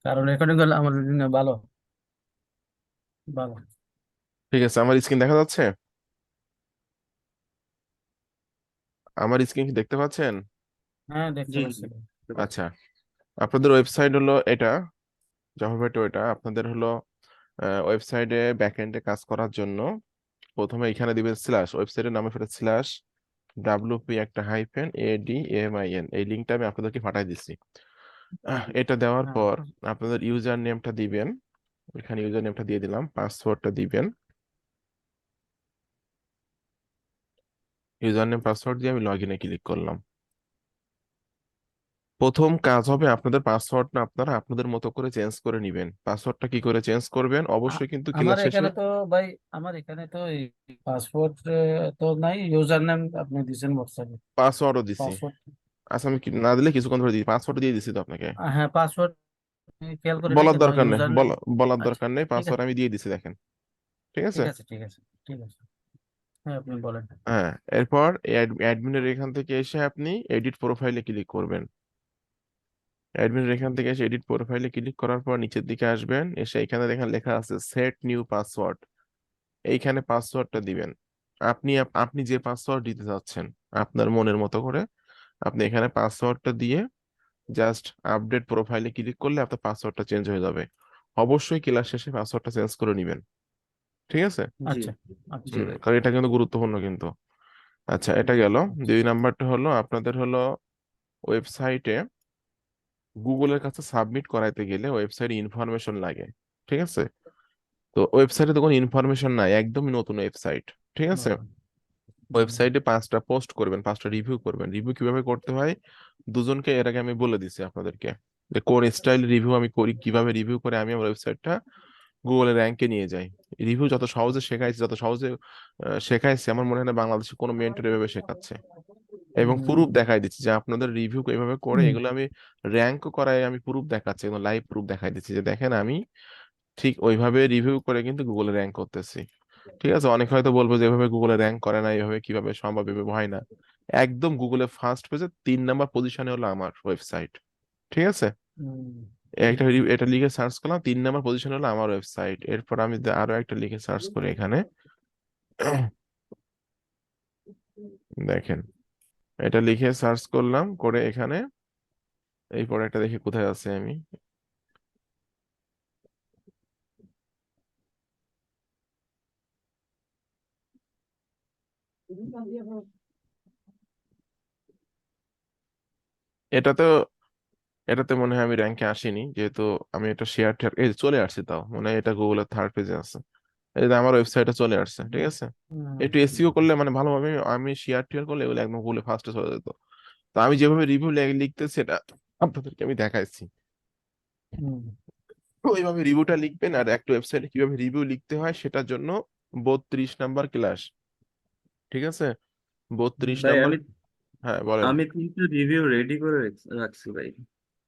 কারণ রেকর্ডিং করলে আমাদের জন্য ভালো। ভালো। ঠিক আছে, আমার স্ক্রিন দেখা যাচ্ছে? আমার স্ক্রিন কি দেখতে পাচ্ছেন? হ্যাঁ, দেখতে জি জি, পাচ্ছি। বুঝতে পারছি। আচ্ছা, আপনাদের ওয়েবসাইট হলো এটা, জাভাপেটো। এটা আপনাদের হলো ওয়েবসাইটে ব্যাকএন্ডে কাজ করার জন্য প্রথমে এখানে দিবেন স্ল্যাশ, ওয়েবসাইটের নামে ফেলে স্ল্যাশ ডাব্লিউপি একটা হাইফেন ADMIN, এই লিঙ্কটা আমি আপনাদেরকে পাঠিয়ে দিচ্ছি। এটা দেওয়ার হ্যাঁ। পর আপনাদের ইউজার নেমটা দিবেন, এখানে ইউজার নেমটা দিয়ে দিলাম, পাসওয়ার্ডটা দিবেন। ইউজার নেম পাসওয়ার্ড দিয়ে আমি লগ ইনে ক্লিক করলাম। প্রথম কাজ হবে আপনাদের পাসওয়ার্ডটা আপনারা আপনাদের মতো করে চেঞ্জ করে নেবেন। পাসওয়ার্ডটা কি করে চেঞ্জ করবেন আ- অবশ্যই কিন্তু আমার ক্লাস শেষে। এখানে তো ভাই, আমার এখানে তো এই পাসপোর্ট তো নাই, ইউজার নেম আপনি দিয়েছেন হোয়াটসঅ্যাপে। পাসওয়ার্ডও দিছি। পাসওয়ার্ড। আচ্ছা, আমি না দিলে কিছুক্ষণ ধরে দিই, পাসওয়ার্ড দিয়ে দিছি তো আপনাকে। হ্যাঁ, পাসওয়ার্ড খেয়াল করি নাই বলার কিন্তু দরকার নেই, ইউজার নেম। বলার আচ্ছা, দরকার নেই, ঠিক পাসওয়ার্ড আছে। আমি দিয়ে দিছি, দেখেন। ঠিক আছে। ঠিক আছে, ঠিক আছে, ঠিক আছে। হ্যাঁ, আপনি বলেন। হ্যাঁ, এরপর অ্যাডমিনের এখান থেকে এসে আপনি এডিট প্রোফাইলে ক্লিক করবেন। অ্যাডমিনের এখান থেকে এসে এডিট প্রোফাইলে ক্লিক করার পর নিচের দিকে আসবেন, এসে এখানে দেখেন লেখা আছে সেট নিউ পাসওয়ার্ড, এইখানে পাসওয়ার্ডটা দিবেন। আপনি যে পাসওয়ার্ড দিতে চাচ্ছেন আপনার মনের মতো করে আপনি এখানে পাসওয়ার্ডটা দিয়ে জাস্ট আপডেট প্রোফাইলে ক্লিক করলে আপনার পাসওয়ার্ডটা চেঞ্জ হয়ে যাবে। অবশ্যই ক্লাস শেষে পাসওয়ার্ডটা চেঞ্জ করে নেবেন। ঠিক আছে। জি আচ্ছা, আচ্ছা। জি ভাই। কারণ এটা কিন্তু গুরুত্বপূর্ণ কিন্তু। আচ্ছা, এটা গেল। আচ্ছা। 2 নাম্বারটা হলো আপনাদের হলো ওয়েবসাইটে গুগলের কাছে সাবমিট করাইতে গেলে ওয়েবসাইটে ইনফরমেশন লাগে। ঠিক আছে। তো ওয়েবসাইটে তো কোনো ইনফরমেশন নাই, একদমই নতুন ওয়েবসাইট। ঠিক আছে। নতুন। হুম। ওয়েবসাইটে 5টা পোস্ট করবেন, 5টা রিভিউ করবেন। রিভিউ কিভাবে করতে হয় দুজনকে এর আগে আমি বলে দিছি আপনাদেরকে, যে কোন স্টাইল রিভিউ আমি করি, কিভাবে রিভিউ করে আমি আমার ওয়েবসাইটটা গুগলের র্যাঙ্কে নিয়ে যাই। রিভিউ যত সহজে শেখাইছি, যত সহজে শেখাইছি, আমার মনে হয় না বাংলাদেশে কোনো মেন্টর এভাবে শেখাচ্ছে। এবং প্রুফ হুম। দেখাই দিচ্ছি যে আপনাদের রিভিউ এইভাবে করে হুম। এগুলো আমি র্যাঙ্ক করাই, আমি প্রুফ দেখাচ্ছি, এবং লাইভ প্রুফ দেখাই দিচ্ছি যে দেখেন আমি ঠিক ওইভাবে রিভিউ করে কিন্তু গুগলে র্যাঙ্ক করতেছি। ঠিক আছে। অনেক হয়তো বলবো যে এভাবে গুগলে র্যাঙ্ক করে না, এভাবে কিভাবে সম্ভব, এভাবে হয় না। একদম গুগলে ফার্স্ট পেজে 3 নাম্বার পজিশনে হলো আমার ওয়েবসাইট। ঠিক আছে। হুম। এটা লিখে সার্চ করলাম, 3 নাম্বার পজিশন হলো আমার ওয়েবসাইট। এরপর আমি আরো একটা লিখে সার্চ করি এখানে। দেখেন, এটা লিখে সার্চ করলাম করে এখানে, এই প্রোডাক্টটা দেখি কোথায় আছে আমি। এটাতে এটাতে মনে হয় আমি র্যাঙ্কে আসিনি, যেহেতু আমি এটা শেয়ার টেয়ার এই যে চলে আসছে, তাও মনে হয় এটা গুগলের থার্ড পেজে আছে। এই যে আমার ওয়েবসাইটে চলে আসছে। ঠিক আছে। হুম। একটু এসইও করলে মানে ভালোভাবে আমি শেয়ার টেয়ার করলে এগুলো একদম গুগলে ফার্স্টে চলে যেত। তো আমি যেভাবে রিভিউ লিখতেছি এটা আপনাদেরকে আমি দেখাইছি। হুম। ওইভাবে রিভিউটা লিখবেন। আর একটা ওয়েবসাইটে কিভাবে রিভিউ লিখতে হয় সেটার জন্য 32 নাম্বার ক্লাস। ঠিক আছে। বত্রিশ ভাই নাম্বার আমি হ্যাঁ, বলেন। আমি কিন্তু রিভিউ রেডি করে রাখছি ভাই।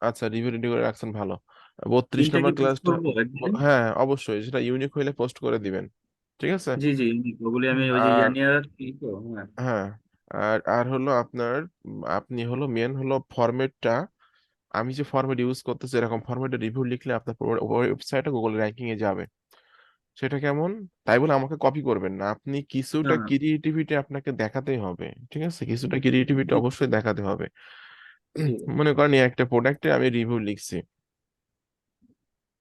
আচ্ছা, রিভিউ রেডি করে রাখছেন, ভালো। 32 তিনটা কি নাম্বার পোস্ট ক্লাসটা, করবো একদিন? হ্যাঁ অবশ্যই, সেটা ইউনিক হইলে পোস্ট করে দিবেন। ঠিক আছে। জি জি, ওগুলি আমি ওই যে আর নিয়ে রাখছি তো, হ্যাঁ। হ্যাঁ, আর আর হলো আপনার আপনি হলো মেন হলো ফরম্যাটটা, আমি যে ফরম্যাট ইউজ করতেছি এরকম ফরম্যাটে রিভিউ লিখলে আপনার ওয়েবসাইটে গুগল র্যাঙ্কিং এ যাবে। সেটা কেমন? তাই বলে আমাকে কপি করবেন না, আপনি না কিছুটা না। ক্রিয়েটিভিটি আপনাকে দেখাতেই হবে। ঠিক আছে, কিছুটা ক্রিয়েটিভিটি জি অবশ্যই দেখাতে হবে। জি। মনে করেন এই একটা প্রোডাক্টে আমি রিভিউ লিখছি,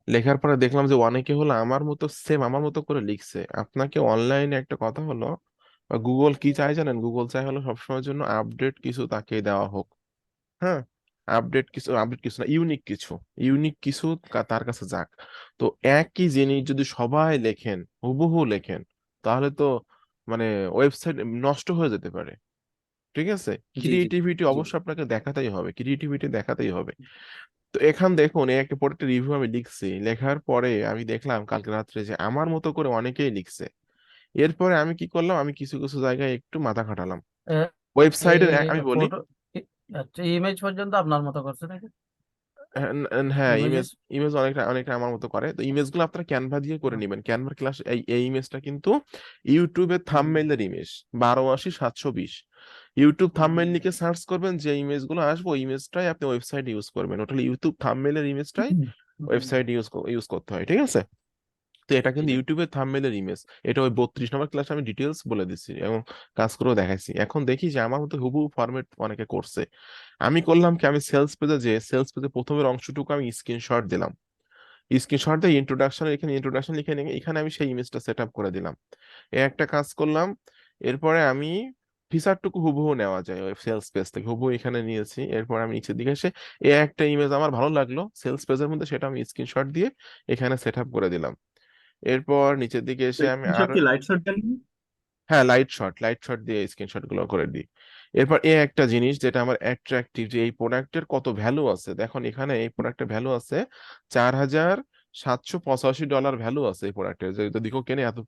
লেখার পরে দেখলাম যে অনেকে হলো আমার মতো সেম আমার মতো করে লিখছে। আপনাকে অনলাইনে একটা কথা হলো, গুগল কি চায় জানেন? গুগল চায় হলো সবসময়ের জন্য আপডেট কিছু তাকে দেওয়া হোক। হ্যাঁ, আপডেট কিছু না, ইউনিক কিছু, ইউনিক কিছু তার কাছে যাক। তো একই জিনিস যদি সবাই লেখেন, হুবহু লেখেন, তাহলে তো মানে ওয়েবসাইট নষ্ট হয়ে যেতে পারে। ঠিক আছে। জি জি ক্রিয়েটিভিটি জি। অবশ্যই আপনাকে দেখাতেই হবে, ক্রিয়েটিভিটি দেখাতেই হবে। তো এখান দেখুন, এই একটা প্রোডাক্টের রিভিউ আমি লিখছি, লেখার পরে আমি দেখলাম কালকে রাত্রে যে আমার মতো করে অনেকেই লিখছে। এরপরে আমি কি করলাম, আমি কিছু কিছু জায়গায় একটু মাথা খাটালাম। এই ওয়েবসাইটের আমি বলি, ফটো। আচ্ছা, ইমেজ পর্যন্ত আপনার মতো করছে নাকি? হ্যাঁ, হ্যাঁ, ইমেজ, ইমেজেস। ইমেজ অনেকটা অনেকটা আমার মতো করে। তো ইমেজগুলো আপনারা ক্যানভা দিয়ে করে নেবেন। ক্যানভার ক্লাস, এই এই ইমেজটা কিন্তু ইউটিউবের থাম্বনেইলের ইমেজ, 1280 720। ইউটিউব থাম্বনেইল লিখে সার্চ করবেন, যে ইমেজগুলো আসবে ওই ইমেজটাই আপনি ওয়েবসাইটে ইউজ করবেন। ওটা ইউটিউব থাম্বনেইলের ইমেজটাই ওয়েবসাইট ইউজ করতে হয়, ঠিক আছে? তো এটা কিন্তু এটা ইউটিউবের থাম্বনেলের ইমেজ। এটা ওই 32 নম্বর ক্লাসে আমি ডিটেলস বলে দিচ্ছি এবং কাজ করেও দেখাইছি। এখন দেখি যে আমার মতো হুবহু ফরম্যাট অনেকে করছে। আমি করলাম কি, আমি সেলস পেজে যে সেলস পেজে প্রথমের অংশটুকু আমি স্ক্রিনশট দিলাম। স্ক্রিনশট দিয়ে ইন্ট্রোডাকশন, এখানে ইন্ট্রোডাকশন লিখে নিয়ে এখানে আমি সেই ইমেজটা সেট আপ করে দিলাম। এই একটা কাজ করলাম। এরপরে আমি ফিচারটুকু হুবহু নেওয়া যায় ওই সেলস পেজ থেকে, হুবহু এখানে নিয়েছি। এরপর আমি নিচের দিকে এসে এই একটা ইমেজ আমার ভালো লাগলো সেলস পেজের মধ্যে, সেটা আমি স্ক্রিনশট দিয়ে এখানে সেট আপ করে দিলাম। এরপর নিচের দিকে এসে আমি স্ক্রিনশট আর, কি লাইট শট দেন? হ্যাঁ, লাইট শট দিয়ে স্ক্রিনশট গুলো করে দিই। এরপর এই একটা জিনিস যেটা আমার অ্যাট্রাকটিভ, যে এই প্রোডাক্টের কত ভ্যালু আছে দেখুন, এখানে এই প্রোডাক্টের ভ্যালু আছে $4,785 ভ্যালু আছে এই প্রোডাক্টের। যে যদি কেউ কেনে $এত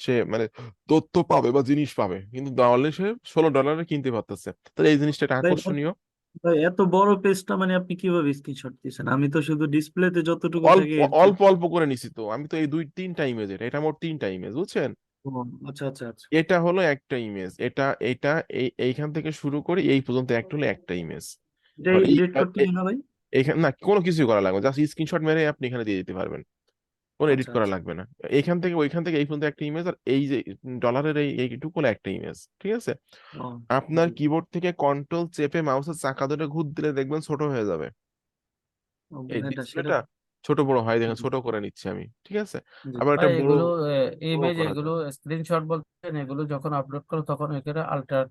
সে মানে তথ্য পাবে বা জিনিস পাবে, কিন্তু তাহলে সে $16 কিনতে পারতেছে। তাহলে এই জিনিসটা একটা ভাই আকর্ষণীয়। ভাই, এত বড় পেজটা মানে আপনি কিভাবে স্ক্রিনশট দিয়েছেন? আমি তো শুধু ডিসপ্লেতে যতটুকু অল্প থাকে অল্প অল্প করে নিছি তো আমি তো, এই 2-3টা ইমেজ, এটা মোট 3টা ইমেজ, বুঝছেন? ও, আচ্ছা আচ্ছা আচ্ছা। এটা হলো একটা ইমেজ, এটা এইখান থেকে শুরু করে এই পর্যন্ত একটা হলো একটা ইমেজ। এটা আর এই এডিট করতে হয় না ভাই? এইখানে না কোনো কিছুই করা লাগবে, জাস্ট স্ক্রিনশট মেরে আপনি এখানে দিয়ে দিতে পারবেন, কোনো এডিট আচ্ছা করা আচ্ছা। লাগবে না। এইখান থেকে ওইখান থেকে এই পর্যন্ত একটা ইমেজ, আর এই যে ডলারের এইটুকু হলো একটা ইমেজ, ঠিক আছে? ও, আপনার জি কিবোর্ড থেকে কন্ট্রোল চেপে মাউসের চাকা ধরে ঘুর দিলে দেখবেন ছোট হয়ে যাবে ও, এই এটা সেটা। ডিসপ্লেটা। ছোট বড় হয়, দেখেন জি ছোট করে নিচ্ছি আমি, ঠিক আছে? জি। আবার এটা ভাই বড় এগুলো বড় ইমেজ, করা এগুলো যায়। স্ক্রিনশট বলতেন, এগুলো যখন আপলোড করো তখন এখানে আল্টার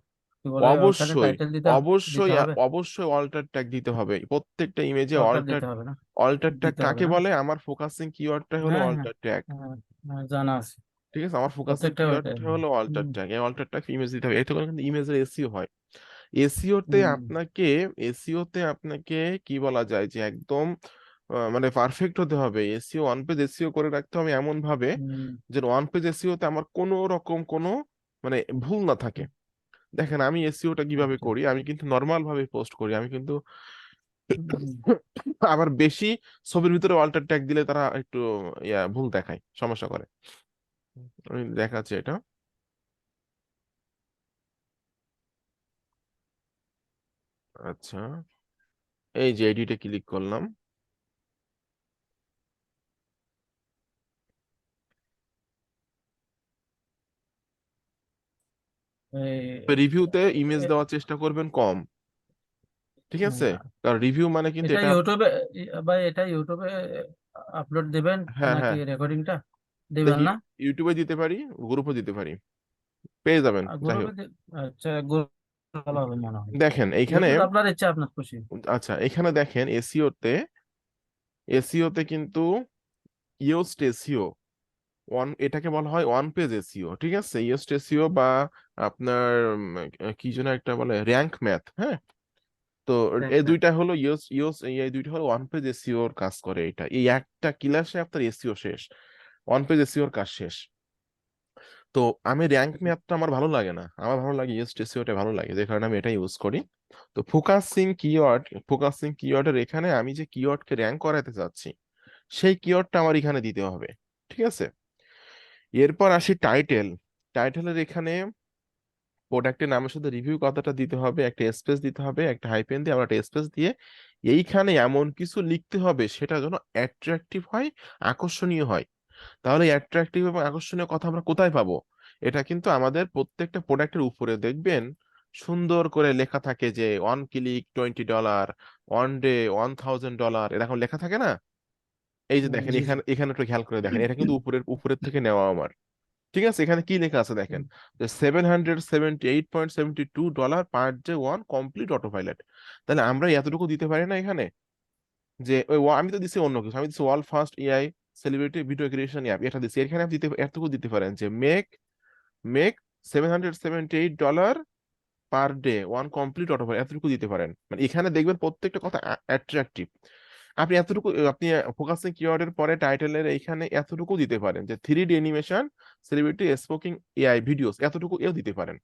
কি বলে, ওখানে অবশ্যই টাইটেল দিতে অবশ্যই হবে, অবশ্যই অল্টার ট্যাগ দিতে হবে প্রত্যেকটা ইমেজে। অল্টার অল্টার দিতে হবে না? অল্টার ট্যাগ দিতে হবে কাকে না? বলে? আমার ফোকাসিং কিওয়ার্ডটা হলো হ্যাঁ হ্যাঁ অল্টার ট্যাগ, হ্যাঁ, হ্যাঁ, জানা আছে। ঠিক আছে? আমার ফোকাসিং প্রত্যেকটা ওইটাই। কিওয়ার্ডটা হলো অল্টার হুম ট্যাগ, এই অল্টার ট্যাগ ইমেজ দিতে হবে। এতে করে কিন্তু ইমেজের এসইও হয়। এসইওতে হুম আপনাকে এসইওতে আপনাকে কি বলা যায় যে একদম মানে পারফেক্ট হতে হবে। এসইও ওয়ান পেজ এসইও করে রাখতে হবে এমন ভাবে হুম যে ওয়ান পেজ এসইওতে আমার কোনো রকম কোনো মানে ভুল না থাকে। দেখেন আমি এসইওটা কিভাবে আচ্ছা। করি, আমি কিন্তু নর্মাল ভাবে পোস্ট করি, আমি কিন্তু হুম, আবার বেশি ছবির ভিতরে অল্টার ট্যাগ দিলে তারা একটু ভুল দেখায়, সমস্যা করে। আমি দেখাচ্ছি এটা। আচ্ছা, এই যে এডিটে ক্লিক করলাম। রিভিউতে ইমেজ এ- দেওয়ার চেষ্টা করবেন কম, ঠিক আছে? হুম, কারণ রিভিউ মানে কিন্তু এটা এটা ইউটিউবে, ভাই এটা ইউটিউবে আপলোড দিবেন হ্যাঁ নাকি হ্যাঁ, রেকর্ডিংটা দিবেন না? ইউটিউবে দিতে পারি, গ্রুপে দিতে পারি, পেয়ে যাবেন। যাই গ্রুপে হোক, আচ্ছা, গ্রুপ ভালো হবে মনে হয়। দেখেন এইখানে, ইউটিউব আপনার ইচ্ছা, আপনার খুশি। আচ্ছা এখানে দেখেন এসইওতে কিন্তু ইয়োস্ট এসইও এটাকে বলা হয় ওয়ান পেজ এসইও, ঠিক আছে? ইয়োস্ট এসইও বা আপনার কি যেন একটা বলে র্যাঙ্ক ম্যাথ, হ্যাঁ? তো থ্যাংক এই ম্যাম। দুইটা হলো ইয়োস ইয়োস এই দুইটা হলো ওয়ান পেজ এসইও এর কাজ করে। এটা এই একটা ক্লাসে আপনার এসইও শেষ, ওয়ান পেজ এসইও এর কাজ শেষ। তো আমি র্যাঙ্ক ম্যাথটা আমার ভালো লাগে না, আমার ভালো লাগে ইয়োস্ট এসইওটা ভালো লাগে, যে কারণে আমি এটা ইউজ করি। তো ফোকাসিং কিওয়ার্ডের এখানে আমি যে কিওয়ার্ডকে র্যাঙ্ক করাতে চাচ্ছি সেই কিওয়ার্ডটা আমার এখানে দিতে হবে, ঠিক আছে? এরপর আসি টাইটেলের এখানে প্রোডাক্টের নামের সাথে রিভিউ কথাটা দিতে হবে, একটা স্পেস দিতে হবে, একটা হাইপেন দিয়ে আমরা একটা স্পেস দিয়ে এইখানে এমন কিছু লিখতে হবে সেটা যেন অ্যাট্রাকটিভ হয়, আকর্ষণীয় হয়। তাহলে অ্যাট্রাকটিভ এবং আকর্ষণীয় কথা আমরা কোথায় পাবো? এটা কিন্তু আমাদের প্রত্যেকটা প্রোডাক্টের উপরে দেখবেন সুন্দর করে লেখা থাকে যে অন ক্লিক $20, অন ডে $1,000, এরকম লেখা থাকে না? এই যে দেখেন জি জি। এখানে এখানে একটু খেয়াল করে দেখেন, এটা কিন্তু উপরের থেকে নেওয়া আমার, ঠিক আছে? এখানে কি লেখা আছে দেখেন, যে $778.72 per day one complete auto pilot. তাহলে আমরা এতটুকু দিতে পারি না এখানে? যে আমি তো দিছি অন্য কিছু, আমি দিচ্ছি world first AI celebrity video creation app, এটা দিচ্ছি। এখানে আপনি এতটুকু দিতে পারেন যে make $778 per day one complete auto pilot, এতটুকু দিতে পারেন। মানে এখানে দেখবেন প্রত্যেকটা কথা অ্যাট্রাকটিভ। আপনি এতটুকু আপনি ফোকাসিং কিওয়ার্ডের পরে টাইটেলের এইখানে এতটুকু দিতে পারেন যে 3D animation celebrity স্পোকিং AI videos, এতটুকু এও দিতে পারেন।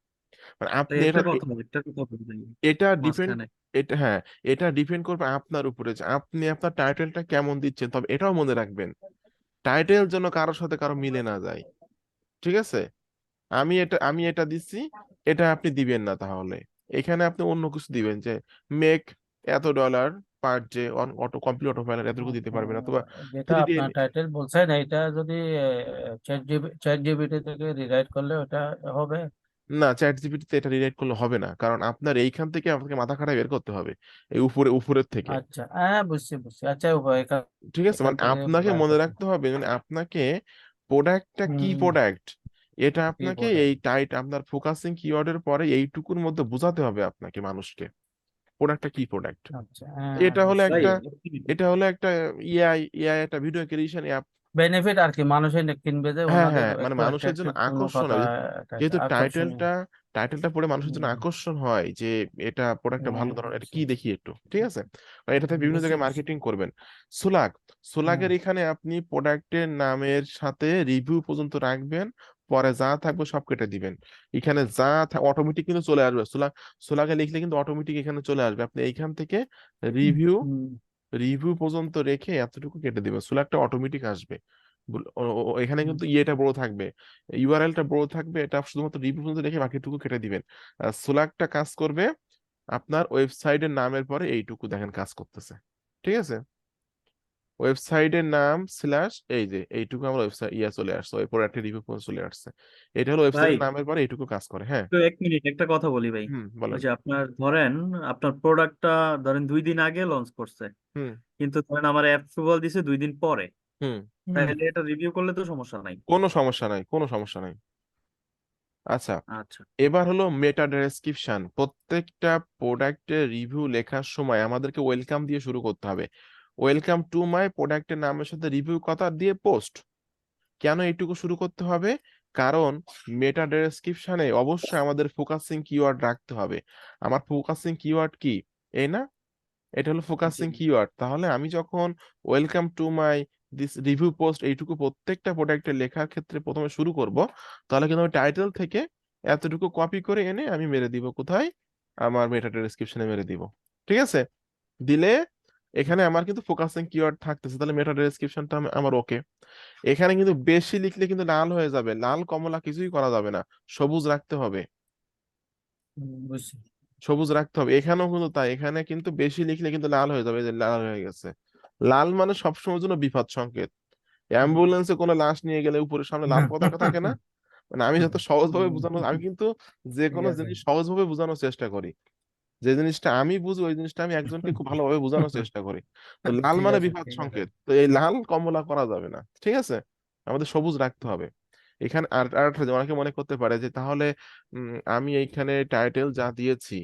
মানে আপনি একটা এটা কথা, একটা কথা বলবেন এটা ডিপেন্ড মাঝখানে। এটা হ্যাঁ, এটা ডিপেন্ড করবে আপনার উপরে যে আপনি আপনার টাইটেলটা কেমন দিচ্ছেন। তবে এটাও মনে রাখবেন, টাইটেল যেন কারোর সাথে কারো মিলে না যায়, ঠিক আছে? আমি এটা দিচ্ছি, এটা আপনি দিবেন না। তাহলে এখানে আপনি অন্য কিছু দিবেন যে মেক এত dollar per day on auto complete auto filer এতটুকু দিতে পারবেন, অথবা যেটা 3D আপনার টাইটেল বলছেন এটা যদি চ্যাট জিপিটি থেকে রিরাইট করলে ওটা হবে? না, চ্যাট জিপিটিতে এটা রিলেট করলে হবে না, কারণ আপনার এইখান থেকে আপনাকে মাথা খাটাই বের করতে হবে এই উপরের থেকে। আচ্ছা, হ্যাঁ, বুঝছি বুঝছি। আচ্ছা, এখান ঠিক আছে, এখান মানে থেকে আপনাকে বার মনে করতে। রাখতে হবে, মানে আপনাকে প্রোডাক্টটা কি হুম। প্রোডাক্ট, এটা কি আপনাকে বলে? এই টাইট আপনার ফোকাসিং কিওয়ার্ডের পরে এইটুকুর মধ্যে বোঝাতে হবে আপনাকে মানুষকে প্রোডাক্টটা কি প্রোডাক্ট। আচ্ছা, হ্যাঁ, এটা হলো বুঝছি। ভাই একটা এটা হলো একটা এআই এআই একটা ভিডিও ক্রিয়েশন অ্যাপ। বেনিফিট আর কি, মানুষের কিনবে যে হ্যাঁ ওনাদের হ্যাঁ, মানে একটু মানুষের জন্য অ্যাট্রাকটিভ কোনো আকর্ষণ কথা, হয়, যেহেতু আকর্ষণীয়। টাইটেলটা পড়ে মানুষের জন্য হুম। আকর্ষণ হয় যে এটা প্রোডাক্টটা ভালো ধরনের, এটা বুঝছি। কি দেখি একটু, ঠিক আছে। আর এটাতে বিভিন্ন বুঝছি জায়গায় বুঝছি। মার্কেটিং করবেন। সুলাগ হ্যাঁ। সুলাগের এখানে আপনি প্রোডাক্টের নামের সাথে রিভিউ পর্যন্ত রাখবেন, পরে যা থাকবে সব কেটে দিবেন। এখানে যা অটোমেটিক কিন্তু চলে আসবে, সুলাগে লিখলে কিন্তু অটোমেটিক এখানে চলে আসবে, আপনি এইখান থেকে রিভিউ হুম। রিভিউ পর্যন্ত রেখে এতটুকু কেটে দিবেন, সুলাগটা অটোমেটিক আসবে। এখানে হুম। কিন্তু ইয়েটা বড় থাকবে, ইউআরএলটা বড় থাকবে, এটা শুধুমাত্র রিভিউ পর্যন্ত রেখে বাকিটুকু কেটে দিবেন। সুলাগটা কাজ করবে আপনার ওয়েবসাইটের নামের পরে এইটুকু দেখেন কাজ করতেছে, ঠিক আছে। ওয়েবসাইটের নাম স্ল্যাশ এই যে এইটুকু আমার ওয়েবসাইট চলে আসছে, ওই প্রোডাক্টের রিভিউ চলে আসছে। এটা হলো ভাই ওয়েবসাইটের নামের পরে এইটুকু কাজ করে, হ্যাঁ। তো 1 মিনিট একটা কথা বলি ভাই। হুম, ওই বলেন। যে আপনার ধরেন আপনার প্রোডাক্টটা ধরেন 2 দিন আগে লঞ্চ করছে, হুম কিন্তু ধরেন আমার অ্যাপ্রুভাল দিছে 2 দিন পরে, হুম, তাহলে এটা রিভিউ করলে তো সমস্যা নাই? কোনো সমস্যা নাই, কোনো সমস্যা নাই। আচ্ছা, আচ্ছা। এবার হলো মেটা ডেসক্রিপশন। প্রত্যেকটা প্রোডাক্টের রিভিউ লেখার সময় আমাদেরকে ওয়েলকাম দিয়ে শুরু করতে হবে। ওয়েলকাম টু মাই প্রোডাক্টের নামের সাথে রিভিউ কথা দিয়ে পোস্ট। কেন এইটুকু শুরু করতে হবে? কারণ মেটা ডেসক্রিপশনে অবশ্যই আমাদের ফোকাসিং কিওয়ার্ড রাখতে হবে। আমার ফোকাসিং কিওয়ার্ড কি, এই না? এটা হলো জি। Focusing keyword. তাহলে আমি যখন welcome to my this review post এইটুকু প্রত্যেকটা প্রোডাক্টের লেখার ক্ষেত্রে প্রথমে শুরু করব, তাহলে কিন্তু আমি টাইটেল থেকে এতটুকু কপি করে এনে আমি মেরে দিব কোথায়, আমার মেটা ডেসক্রিপশনে মেরে দিব, ঠিক আছে। দিলে এখানে আমার কিন্তু ফোকাসিং কিওয়ার্ড থাকতেছে, তাহলে মেটা ডেসক্রিপশনটা আমার ওকে। এখানে কিন্তু বেশি লিখলে কিন্তু লাল হয়ে যাবে, লাল কমলা কিছুই করা যাবে না, সবুজ রাখতে হবে, বুঝছি। সবুজ রাখতে হবে। এখানেও কিন্তু তাই, এখানে কিন্তু বেশি লিখলে কিন্তু লাল হয়ে যাবে, এই যে লাল হয়ে গেছে। লাল মানে সবসময়ের জন্য বিপদ সংকেত। অ্যাম্বুলেন্সে কোনো লাশ নিয়ে গেলে উপরে সামনে লাল পতাকা থাকে না, মানে আমি যত সহজভাবে বোঝানো, আমি কিন্তু যে ঠিক কোনো আছে। জিনিস সহজভাবে বোঝানোর চেষ্টা করি, যে জিনিসটা আমি বুঝি ওই জিনিসটা আমি একজনকে খুব ভালোভাবে বোঝানোর চেষ্টা করি। তো লাল ঠিক মানে আছে, বিপদ ঠিক আছে। সংকেত, তো এই লাল কমলা করা যাবে না, ঠিক আছে। আমাদের সবুজ রাখতে হবে। এখানে আর একটা যে অনেকে মনে করতে পারে যে তাহলে আমি এইখানে টাইটেল যা দিয়েছি,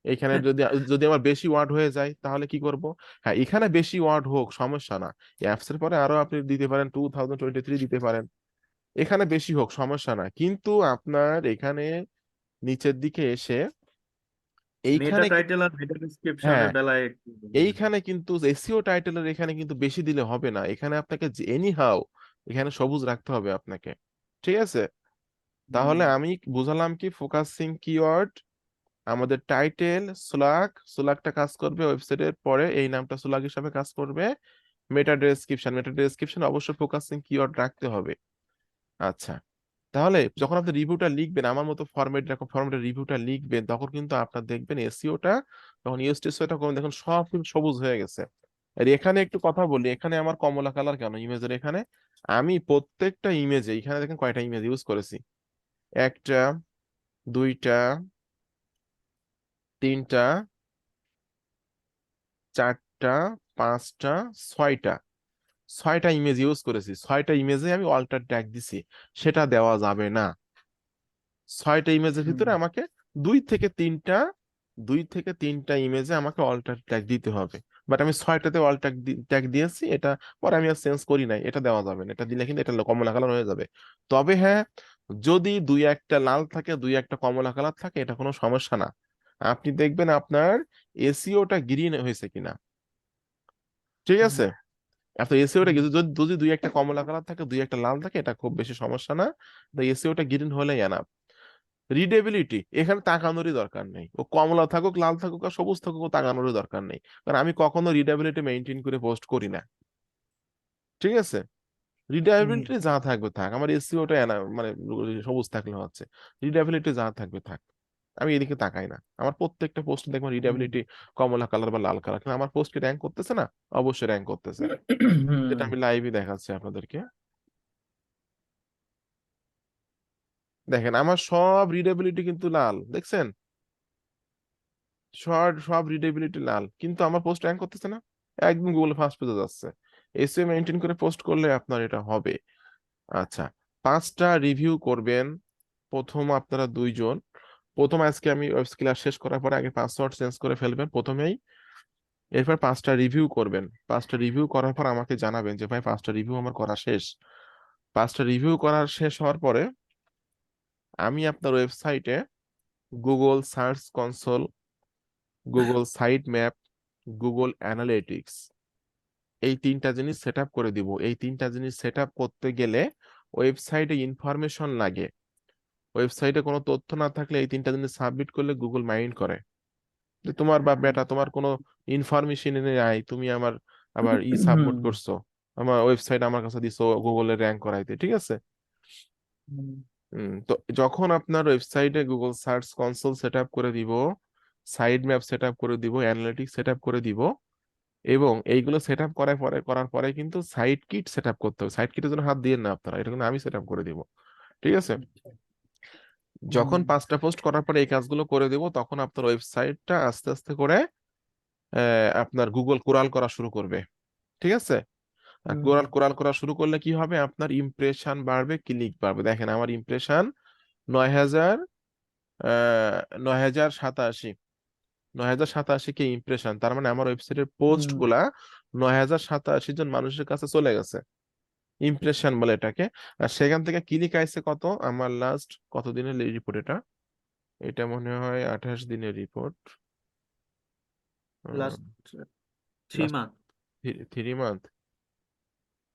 এখানে যদি যদি আমার বেশি ওয়ার্ড হয়ে যায় তাহলে কি করব? হ্যাঁ, এখানে বেশি ওয়ার্ড হোক সমস্যা না, অ্যাপস এর পরে আরো আপনি দিতে পারেন 2023 দিতে পারেন, এখানে বেশি হোক সমস্যা না, কিন্তু আপনার এখানে নিচের দিকে এসে মেটা এইখানে টাইটেল আর মেটা হ্যাঁ, ডেসক্রিপশনের বেলায় একটু বলবেন। এইখানে কিন্তু এসইও টাইটেলের এখানে কিন্তু বেশি দিলে হবে না, এখানে আপনাকে এনি হাউ এখানে সবুজ রাখতে হবে আপনাকে, ঠিক আছে। হুম। তাহলে আমি বুঝালাম কি, ফোকাসিং কিওয়ার্ড আমাদের টাইটেল সুলাগটা কাজ করবে ওয়েবসাইটের পরে, এই নামটা সুলাগ হিসাবে কাজ করবে। মেটা ডেসক্রিপশন অবশ্যই ফোকাসিং কিওয়ার্ড রাখতে হবে। আচ্ছা, তাহলে যখন আপনি রিভিউটা লিখবেন আমার মতো ফরম্যাট, এরকম ফরম্যাটে রিভিউটা লিখবেন, তখন কিন্তু আপনার দেখবেন এসইওটা, তখন ইউএসটিএসটা করবেন, দেখুন সব কিন্তু সবুজ হয়ে গেছে। আর এখানে একটু কথা বলি, এখানে আমার কমলা কালার কেন ইমেজের এখানে? আমি প্রত্যেকটা ইমেজে এখানে দেখেন কয়টা ইমেজ ইউজ করেছি, একটা, দুইটা, তিনটা, চারটা, পাঁচটা, ছয়টা, ছয়টা ইমেজ ইউজ করেছি, ছয়টা ইমেজে আমি অল্টার ট্যাগ দিছি, সেটা দেওয়া যাবে না। ছয়টা ইমেজের হুম। ভিতরে আমাকে দুই থেকে তিনটা দুই থেকে তিনটা ইমেজে আমাকে অল্টার ট্যাগ দিতে হবে, বাট আমি ছয়টাতে অল্টার ট্যাগ দিয়েছি, এটা পরে আমি আর চেঞ্জ করি নাই, এটা দেওয়া যাবে না, এটা দিলে কিন্তু এটা কমলা কালার হয়ে যাবে। তবে হ্যাঁ, যদি দুই একটা লাল থাকে দুই একটা কমলা কালার থাকে এটা কোনো সমস্যা না, আপনি দেখবেন আপনার এসইওটা গ্রিন হয়েছে কিনা, ঠিক হুম। আছে। আপনার এসইওটা হুম। যদি যদি দুই একটা কমলা কালার থাকে দুই একটা লাল থাকে এটা খুব বেশি সমস্যা না, তো এসইওটা গ্রিন হলেই এনাফ। রিডেবিলিটি এখানে তাকানোরই দরকার নেই, ও কমলা থাকুক লাল থাকুক আর সবুজ থাকুক, ও তাকানোরই দরকার নেই, কারণ আমি কখনো রিডেবিলিটি মেনটেন করে পোস্ট করি না, ঠিক আছে। হুম। রিডেবিলিটি যা থাকবে থাক, আমার এসইওটা মানে সবুজ থাকলে হচ্ছে, রিডেবিলিটি যা থাকবে থাক। আমি এদিকে তাকাই না। আমার প্রত্যেকটা পোস্ট দেখবেন রিডাবিলিটি কমলা কালার বা লাল কালার, কিন্তু আমার পোস্ট কি র্যাঙ্ক করতেছে না? অবশ্যই র্যাঙ্ক করতেছে, যেটা হুম আমি লাইভে দেখাচ্ছি আপনাদেরকে। দেখেন আমার সব রিডেবিলিটি কিন্তু লাল, দেখছেন? সব রিডেবিলিটি লাল, কিন্তু আমার পোস্ট র্যাঙ্ক করতেছে না। একদম গুগল ফার্স্ট পেজে যাচ্ছে। এসইও মেনটেন করে পোস্ট করলে আপনার এটা হবে। আচ্ছা, 5টা রিভিউ করবেন। প্রথম আপনারা 2 জন, প্রথম আজকে আমি ক্লাস শেষ করার পরে আগে পাসওয়ার্ড চেঞ্জ করে ফেলবেন প্রথমেই। এরপর 5টা রিভিউ করবেন। 5টা রিভিউ করার পর আমাকে জানাবেন যে ভাই 5টা রিভিউ আমার করা শেষ। 5টা রিভিউ করা শেষ হওয়ার পরে আমি আপনার ওয়েবসাইটে Google search console, Google site map, Google analytics, এই 3টা জিনিস সেট আপ করে দিব। এই 3টা জিনিস সেট আপ করতে গেলে ওয়েবসাইটে ইনফরমেশন লাগে। ওয়েবসাইটে কোনো তথ্য না থাকলে এই 3টা জিনিস সাবমিট করলে গুগল মাইন্ড করে যে তোমার বা বেটা তোমার কোনো ইনফরমেশন নাই, তুমি আমার আবার সাবমিট হুম করছো, আমার ওয়েবসাইট আমার কাছে দিছো গুগলে র্যাঙ্ক করাইতে, ঠিক আছে? হুম তো যখন আপনার ওয়েবসাইটে Google search console set up করে দিব, সাইড ম্যাপ সেট আপ করে দিব, অ্যানালিটিক্স সেট আপ করে দিব, এবং এইগুলো সেট আপ করার পরে কিন্তু সাইট কিট সেট আপ করতে হবে। সাইট কিটের জন্য হাত দিয়ে না আপনারা, এটা কিন্তু আমি সেট আপ করে দিব, ঠিক আছে? যখন হুম 5টা পোস্ট করার পরে এই কাজগুলো করে দেব, তখন আপনার ওয়েবসাইটটা আস্তে আস্তে করে আপনার গুগল কোরাল করা শুরু করবে, ঠিক আছে? আর হুম কোরাল করা শুরু করলে কি হবে, আপনার ইমপ্রেশন বাড়বে, ক্লিক বাড়বে। দেখেন আমার ইমপ্রেশন 9000, 9087, 9087 কে ইমপ্রেশন, তার মানে আমার ওয়েবসাইটের পোস্ট হুম গুলা 9087 জন মানুষের কাছে চলে গেছে, ইমপ্রেশন বলে এটাকে। আর সেখান থেকে ক্লিক আইছে কত, আমার লাস্ট কত দিনের রিপোর্ট এটা, এটা মনে হয় 28 দিনের report, last 3 last month 3 month.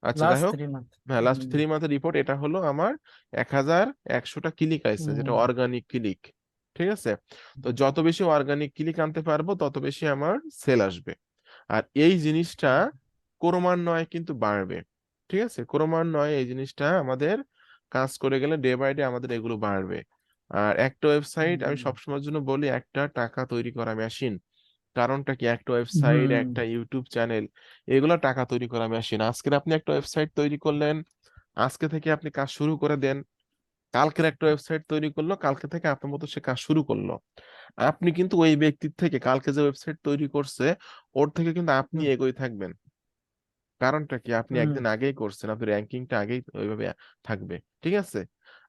আচ্ছা যাই লাস্ট হোক, 3 মান্থ। হ্যাঁ লাস্ট 3 মান্থ রিপোর্ট, এটা হলো আমার 1100টা ক্লিক আইছে, যেটা হুম অর্গানিক ক্লিক, ঠিক আছে? তো যত বেশি অর্গানিক ক্লিক আনতে পারবো তত বেশি আমার সেল আসবে। আর এই জিনিসটা ক্রমান্বয়ে কিন্তু বাড়বে, ঠিক আছে? ক্রমান্বয়ে এই জিনিসটা আমাদের কাজ করে গেলে ডে বাই ডে আমাদের এগুলো বাড়বে। আর একটা ওয়েবসাইট, আমি সবসময়ের জন্য বলি, একটা টাকা তৈরি করা মেশিন। কারণটা কি, একটা ওয়েবসাইট, হুম একটা ইউটিউব চ্যানেল, এগুলো টাকা তৈরি করা মেশিন। আজকের আপনি একটা ওয়েবসাইট তৈরি করলেন, আজকে থেকে আপনি কাজ শুরু করে দেন, কালকের একটা ওয়েবসাইট তৈরি করলো, কালকে থেকে আপনার মতো সে কাজ শুরু করলো। আপনি কিন্তু ওই ব্যক্তির থেকে, কালকে যে ওয়েবসাইট তৈরি করছে ওর থেকে কিন্তু আপনি হুম এগোই থাকবেন। কারণটা কি, আপনি হুম একদিন আগেই করছেন, আপনার র্যাঙ্কিংটা আগেই ওইভাবে থাকবে, ঠিক আছে?